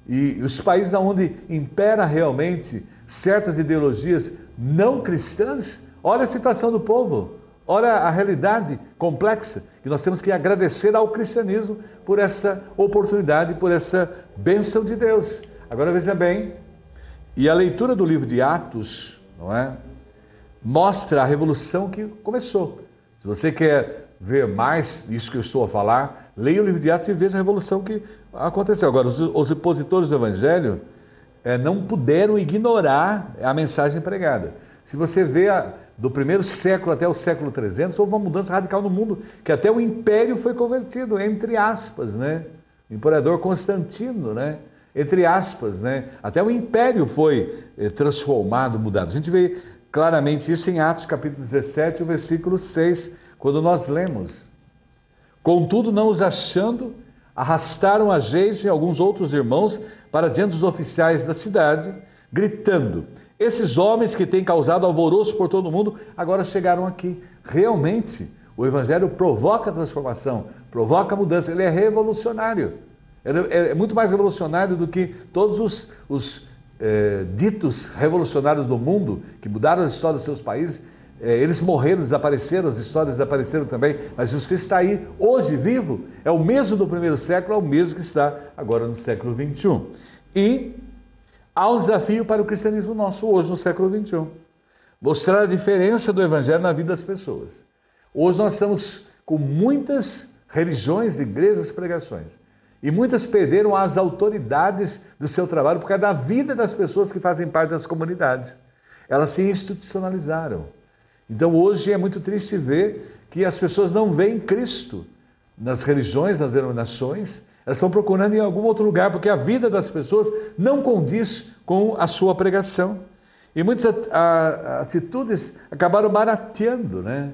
E os países onde impera realmente certas ideologias não cristãs, olha a situação do povo, olha a realidade complexa, que nós temos que agradecer ao cristianismo por essa oportunidade, por essa bênção de Deus. Agora veja bem, e a leitura do livro de Atos, não é? Mostra a revolução que começou. Se você quer ver mais isso que eu estou a falar, leia o livro de Atos e veja a revolução que aconteceu. Agora, os opositores do Evangelho não puderam ignorar a mensagem pregada. Se você vê do primeiro século até o século 300, houve uma mudança radical no mundo, que até o império foi convertido, entre aspas, né? O imperador Constantino, né? Entre aspas, né? Até o império foi transformado, mudado. A gente vê claramente isso em Atos capítulo 17, o versículo 6, quando nós lemos: contudo, não os achando, arrastaram a gente e alguns outros irmãos para diante dos oficiais da cidade, gritando: esses homens que têm causado alvoroço por todo o mundo, agora chegaram aqui. Realmente, o evangelho provoca transformação, provoca mudança, ele é revolucionário. É muito mais revolucionário do que todos os ditos revolucionários do mundo, que mudaram a história dos seus países. Eles morreram, desapareceram, as histórias desapareceram também, mas Jesus Cristo está aí, hoje, vivo, é o mesmo do primeiro século, é o mesmo que está agora no século 21. E há um desafio para o cristianismo nosso hoje, no século 21. Mostrar a diferença do evangelho na vida das pessoas. Hoje nós estamos com muitas religiões, igrejas, pregações. E muitas perderam as autoridades do seu trabalho por causa da vida das pessoas que fazem parte das comunidades. Elas se institucionalizaram. Então hoje é muito triste ver que as pessoas não veem Cristo nas religiões, nas denominações. Elas estão procurando em algum outro lugar, porque a vida das pessoas não condiz com a sua pregação. E muitas atitudes acabaram barateando, né?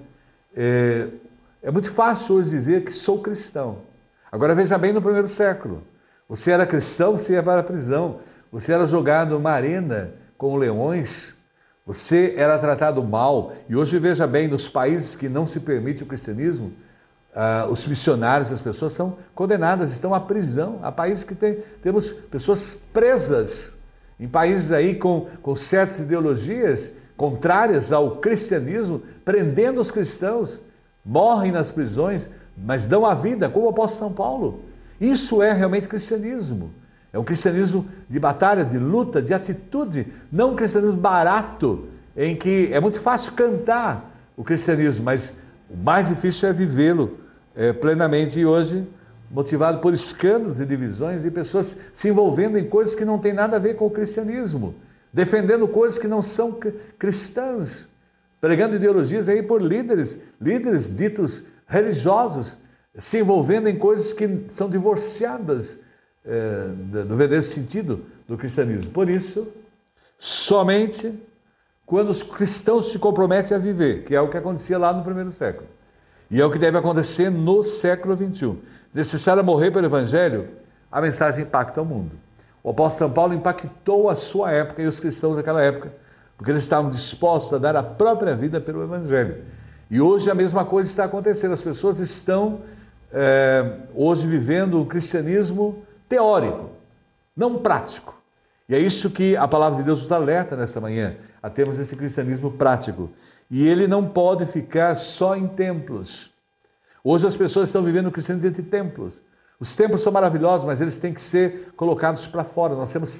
É muito fácil hoje dizer que sou cristão. Agora veja bem, no primeiro século, você era cristão, você ia para a prisão, você era jogado numa arena com leões, você era tratado mal. E hoje veja bem, nos países que não se permite o cristianismo, os missionários, as pessoas são condenadas, estão à prisão. Há países que temos pessoas presas, em países aí com certas ideologias contrárias ao cristianismo, prendendo os cristãos, morrem nas prisões, mas dão a vida, como o apóstolo São Paulo. Isso é realmente cristianismo. É um cristianismo de batalha, de luta, de atitude, não um cristianismo barato, em que é muito fácil cantar o cristianismo, mas o mais difícil é vivê-lo plenamente. E hoje, motivado por escândalos e divisões e pessoas se envolvendo em coisas que não têm nada a ver com o cristianismo, defendendo coisas que não são cristãs, pregando ideologias aí por líderes ditos religiosos, se envolvendo em coisas que são divorciadas do verdadeiro sentido do cristianismo. Por isso, somente quando os cristãos se comprometem a viver, que é o que acontecia lá no primeiro século, e é o que deve acontecer no século 21. Se necessário morrer pelo evangelho, a mensagem impacta o mundo. O apóstolo São Paulo impactou a sua época e os cristãos daquela época, porque eles estavam dispostos a dar a própria vida pelo evangelho. E hoje a mesma coisa está acontecendo. As pessoas estão hoje vivendo o cristianismo teórico, não prático. E é isso que a palavra de Deus nos alerta nessa manhã, a termos esse cristianismo prático. E ele não pode ficar só em templos. Hoje as pessoas estão vivendo o cristianismo dentro de templos. Os templos são maravilhosos, mas eles têm que ser colocados para fora. Nós temos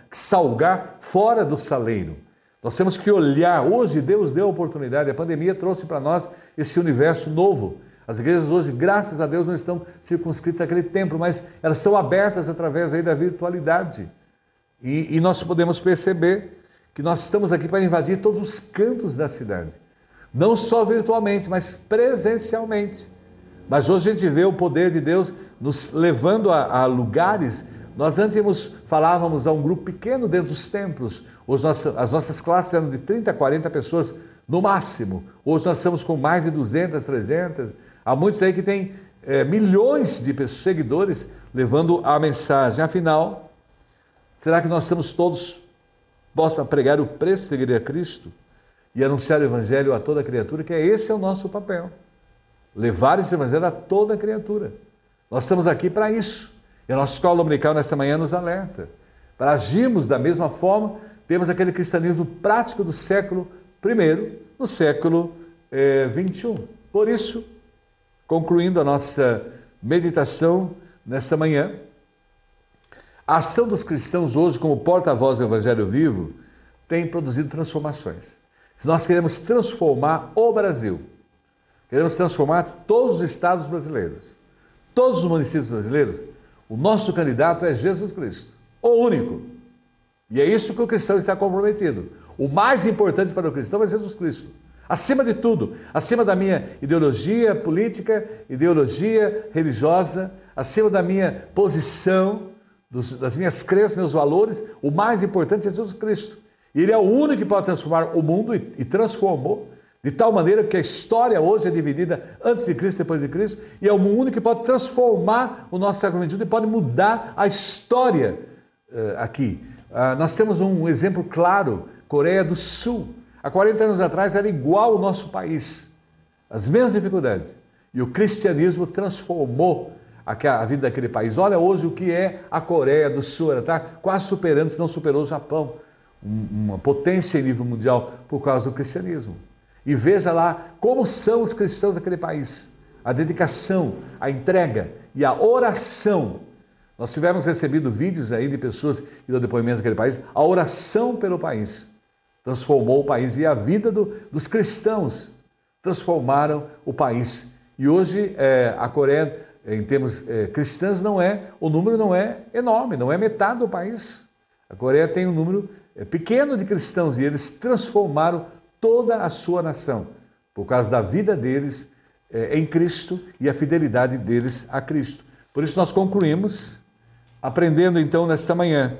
que salgar fora do saleiro. Nós temos que olhar. Hoje Deus deu a oportunidade, a pandemia trouxe para nós esse universo novo. As igrejas hoje, graças a Deus, não estão circunscritas àquele templo, mas elas estão abertas através aí da virtualidade. E nós podemos perceber que nós estamos aqui para invadir todos os cantos da cidade. Não só virtualmente, mas presencialmente. Mas hoje a gente vê o poder de Deus nos levando a lugares. Nós antes falávamos a um grupo pequeno dentro dos templos. Hoje as nossas classes eram de 30 a 40 pessoas no máximo. Hoje nós estamos com mais de 200, 300. Há muitos aí que têm milhões de seguidores levando a mensagem. Afinal, será que nós estamos todos possam pregar o preço de seguir a Cristo e anunciar o evangelho a toda criatura? Que esse é o nosso papel. Levar esse evangelho a toda criatura. Nós estamos aqui para isso. E a nossa escola dominical nessa manhã nos alerta. Para agirmos da mesma forma, temos aquele cristianismo prático do século I, no século 21. Por isso, concluindo a nossa meditação nesta manhã, a ação dos cristãos hoje como porta-voz do Evangelho vivo tem produzido transformações. Se nós queremos transformar o Brasil, queremos transformar todos os estados brasileiros, todos os municípios brasileiros, o nosso candidato é Jesus Cristo, o único. E é isso que o cristão está comprometido. O mais importante para o cristão é Jesus Cristo. Acima de tudo, acima da minha ideologia política, ideologia religiosa, acima da minha posição, das minhas crenças, meus valores, o mais importante é Jesus Cristo. E Ele é o único que pode transformar o mundo e transformou, de tal maneira que a história hoje é dividida antes de Cristo e depois de Cristo, e é o único que pode transformar o nosso século XXI e pode mudar a história aqui. Nós temos um exemplo claro, Coreia do Sul. Há 40 anos atrás era igual ao nosso país, as mesmas dificuldades. E o cristianismo transformou a vida daquele país. Olha hoje o que é a Coreia do Sul, ela está quase superando, se não superou o Japão, uma potência em nível mundial por causa do cristianismo. E veja lá como são os cristãos daquele país, a dedicação, a entrega e a oração. Nós tivemos recebido vídeos aí de pessoas que dão depoimentos daquele país, a oração pelo país transformou o país e a vida dos cristãos transformaram o país. E hoje a Coreia, em termos cristãos, o número não é enorme, não é metade do país. A Coreia tem um número pequeno de cristãos e eles transformaram toda a sua nação por causa da vida deles em Cristo e a fidelidade deles a Cristo. Por isso nós concluímos aprendendo então nesta manhã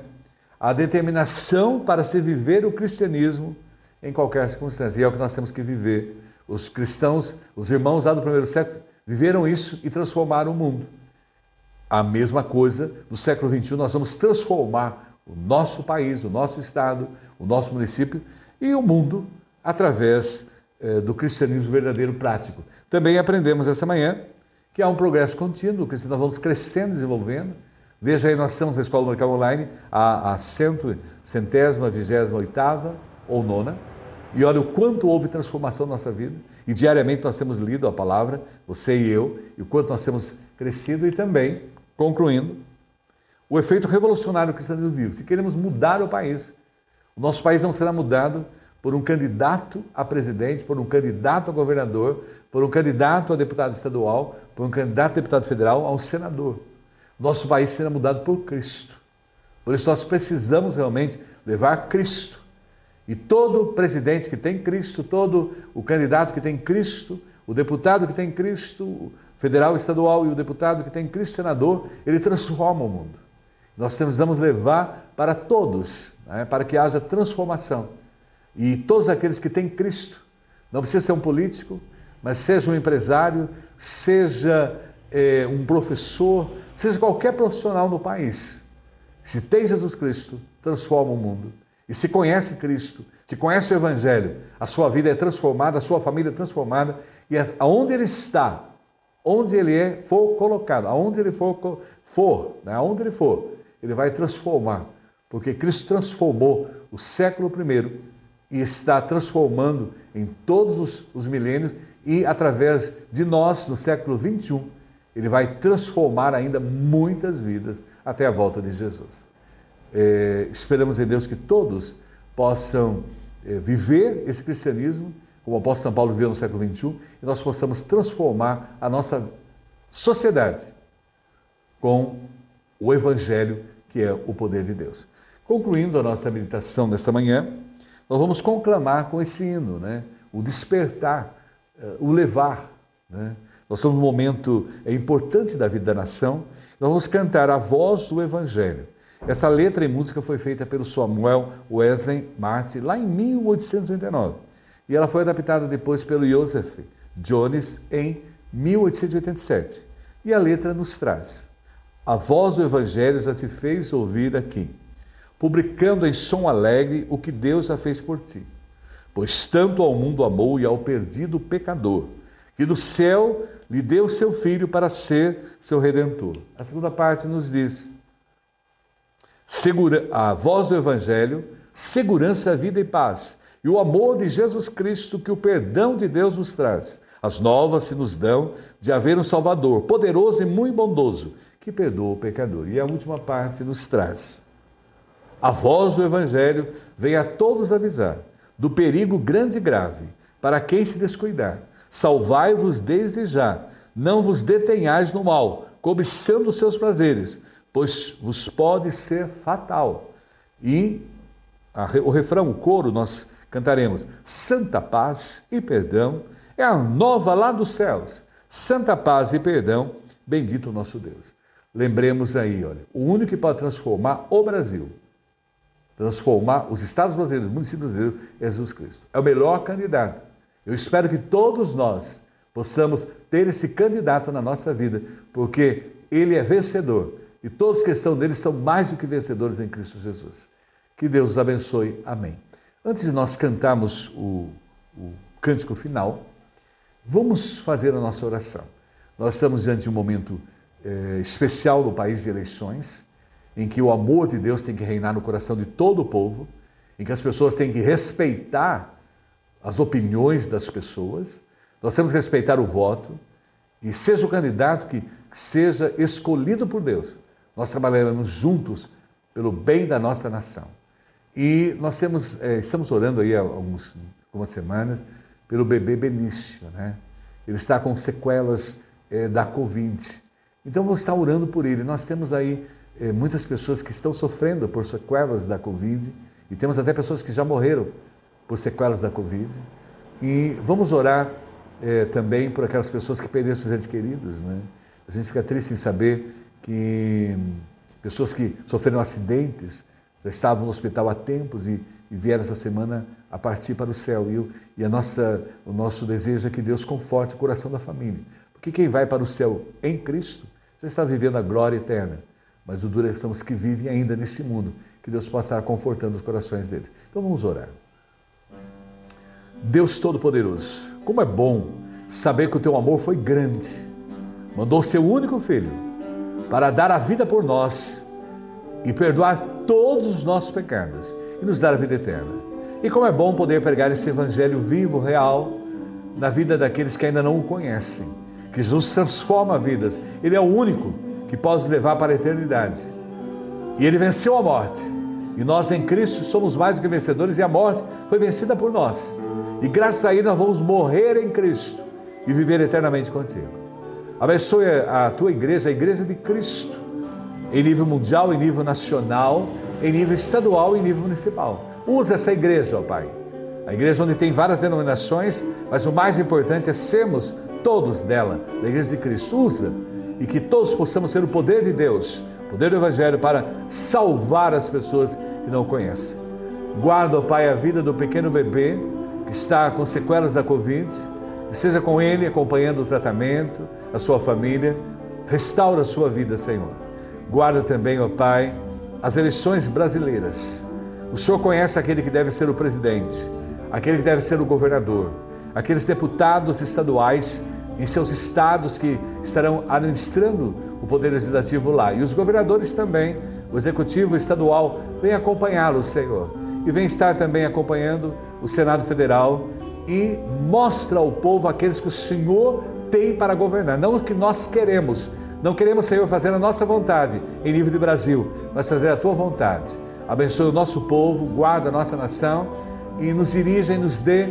a determinação para se viver o cristianismo em qualquer circunstância. E é o que nós temos que viver. Os cristãos, os irmãos lá do primeiro século, viveram isso e transformaram o mundo. A mesma coisa no século XXI, nós vamos transformar o nosso país, o nosso estado, o nosso município e o mundo através do cristianismo verdadeiro prático. Também aprendemos essa manhã que há um progresso contínuo, que nós vamos crescendo, desenvolvendo. Veja aí, nós estamos na Escola Dominical Online, a 128ª ou 9ª, e olha o quanto houve transformação na nossa vida, e diariamente nós temos lido a palavra, você e eu, e o quanto nós temos crescido, e também, concluindo, o efeito revolucionário que cristianismo vive. Se queremos mudar o país, o nosso país não será mudado por um candidato a presidente, por um candidato a governador, por um candidato a deputado estadual, por um candidato a deputado federal, a um senador. Nosso país será mudado por Cristo. Por isso nós precisamos realmente levar Cristo. E todo presidente que tem Cristo, todo o candidato que tem Cristo, o deputado que tem Cristo, o federal, estadual e o deputado que tem Cristo, senador, ele transforma o mundo. Nós precisamos levar para todos, para que haja transformação. E todos aqueles que têm Cristo, não precisa ser um político, mas seja um empresário, seja um professor, seja qualquer profissional no país, se tem Jesus Cristo, transforma o mundo. E se conhece Cristo, se conhece o Evangelho, a sua vida é transformada, a sua família é transformada, e aonde ele está, onde ele for colocado, aonde ele for, ele vai transformar, porque Cristo transformou o século I e está transformando em todos os milênios, e através de nós, no século XXI, ele vai transformar ainda muitas vidas até a volta de Jesus. Esperamos em Deus que todos possam viver esse cristianismo, como o apóstolo São Paulo viveu no século XXI, e nós possamos transformar a nossa sociedade com o Evangelho, que é o poder de Deus. Concluindo a nossa meditação nesta manhã, nós vamos conclamar com esse hino, o despertar, o levar. Nós estamos num momento importante da vida da nação, nós vamos cantar a voz do Evangelho. Essa letra e música foi feita pelo Samuel Wesley Martin, lá em 1889. E ela foi adaptada depois pelo Joseph Jones em 1887. E a letra nos traz: a voz do Evangelho já te fez ouvir aqui, publicando em som alegre o que Deus já fez por ti. Pois tanto ao mundo amou e ao perdido pecador, que do céu lhe deu seu Filho para ser seu Redentor. A segunda parte nos diz: a voz do Evangelho, segurança, vida e paz, e o amor de Jesus Cristo que o perdão de Deus nos traz. As novas se nos dão de haver um Salvador, poderoso e muito bondoso, que perdoa o pecador. E a última parte nos traz: a voz do Evangelho vem a todos avisar do perigo grande e grave, para quem se descuidar. Salvai-vos desde já, não vos detenhais no mal, cobiçando os seus prazeres, pois vos pode ser fatal. E o refrão, o coro, nós Cantaremos Santa Paz e Perdão, é a nova lá dos céus. Santa Paz e Perdão, bendito o nosso Deus. Lembremos aí, olha, o único que pode transformar o Brasil, transformar os estados brasileiros, os municípios brasileiros, é Jesus Cristo. É o melhor candidato. Eu espero que todos nós possamos ter esse candidato na nossa vida, porque ele é vencedor e todos que estão nele são mais do que vencedores em Cristo Jesus. Que Deus os abençoe. Amém. Antes de nós cantarmos o cântico final, vamos fazer a nossa oração. Nós estamos diante de um momento especial no país de eleições, em que o amor de Deus tem que reinar no coração de todo o povo, em que as pessoas têm que respeitar as opiniões das pessoas, nós temos que respeitar o voto, e seja o candidato que seja escolhido por Deus, nós trabalharemos juntos pelo bem da nossa nação. E nós estamos orando aí há algumas semanas pelo bebê Benício, né? Ele está com sequelas da Covid. Então vamos estar orando por ele. Nós temos aí muitas pessoas que estão sofrendo por sequelas da Covid, e temos até pessoas que já morreram por sequelas da Covid. E vamos orar também por aquelas pessoas que perderam seus entes queridos, né? A gente fica triste em saber que pessoas que sofreram acidentes já estavam no hospital há tempos e vieram essa semana a partir para o céu. E o nosso desejo é que Deus conforte o coração da família. Porque quem vai para o céu em Cristo já está vivendo a glória eterna. Mas o duro são os que vivem ainda nesse mundo. Que Deus possa estar confortando os corações deles. Então vamos orar. Deus Todo-Poderoso, como é bom saber que o teu amor foi grande. Mandou o seu único Filho para dar a vida por nós e perdoar todos os nossos pecados e nos dar a vida eterna. E como é bom poder pregar esse evangelho vivo, real, na vida daqueles que ainda não o conhecem. Que Jesus transforma vidas. Ele é o único que pode nos levar para a eternidade. E Ele venceu a morte. E nós em Cristo somos mais do que vencedores e a morte foi vencida por nós. E graças a Ele nós vamos morrer em Cristo e viver eternamente contigo. Abençoe a tua igreja, a igreja de Cristo, em nível mundial, em nível nacional, em nível estadual e em nível municipal. Usa essa igreja, ó Pai. A igreja onde tem várias denominações, mas o mais importante é sermos todos dela, da igreja de Cristo. Usa e que todos possamos ter o poder de Deus, o poder do Evangelho para salvar as pessoas que não o conhecem. Guarda, ó Pai, a vida do pequeno bebê que está com sequelas da Covid, e seja com ele acompanhando o tratamento, a sua família. Restaura a sua vida, Senhor. Guarda também, ó Pai, as eleições brasileiras. O Senhor conhece aquele que deve ser o presidente, aquele que deve ser o governador, aqueles deputados estaduais em seus estados que estarão administrando o poder legislativo lá. E os governadores também, o executivo estadual, vem acompanhá-los, Senhor. E vem estar também acompanhando o Senado Federal e mostra ao povo aqueles que o Senhor tem para governar, não o que nós queremos. Não queremos, Senhor, fazer a nossa vontade em nível de Brasil, mas fazer a Tua vontade. Abençoe o nosso povo, guarda a nossa nação e nos dirija e nos dê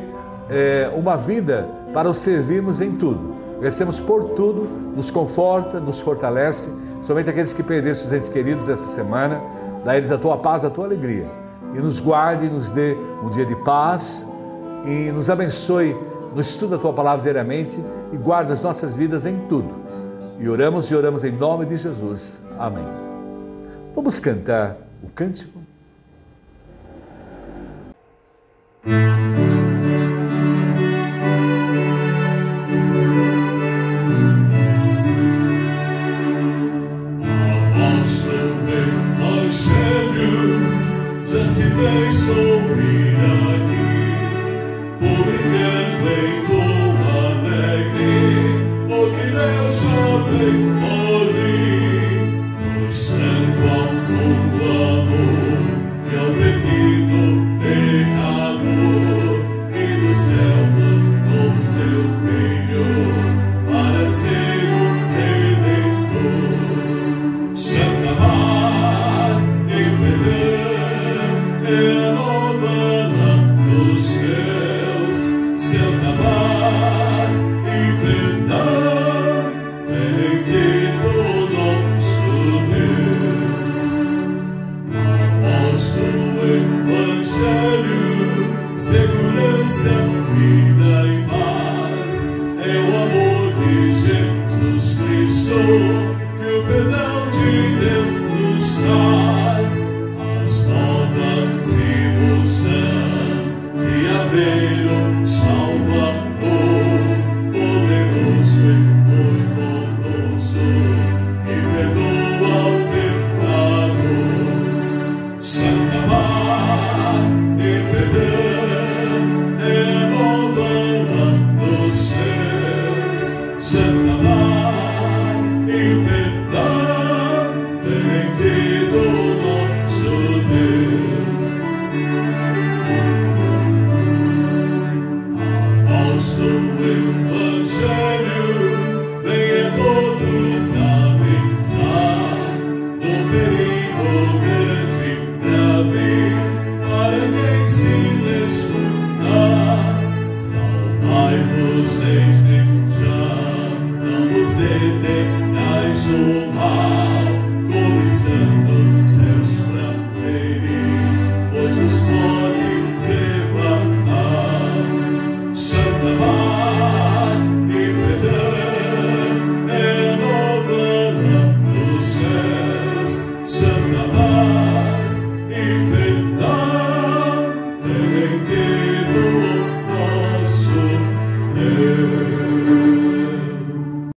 uma vida para o servirmos em tudo. Agradecemos por tudo, nos conforta, nos fortalece, somente aqueles que perderam seus entes queridos essa semana, dá a eles a Tua paz, a Tua alegria. E nos guarde e nos dê um dia de paz e nos abençoe no estudo da Tua palavra diariamente e guarda as nossas vidas em tudo. E oramos em nome de Jesus. Amém. Vamos cantar o cântico? Já se fez ouvir aqui, publicando em tom alegre, o que Deus jovem por mim, no santo ao mundo amor. segurança, vida e paz. É o amor de Jesus Cristo que o perdão de Deus nos traz. As novas revolução de haver Salvador, poderoso e muito bondoso, que perdoa o pecado. Santa paz e perdão é a nova lã dos céus. Santa paz e perdão vem do nosso Deus. O Evangelho vem a todos avisar do perigo grande e grave para quem se descuidar. Salvai-vos desde já, não vos detenhais o mal, cobiçando seus prazeres, pois vos pode levar. Santa paz e perdão é a nova lã dos céus. Santa paz e perdão vem do nosso Deus.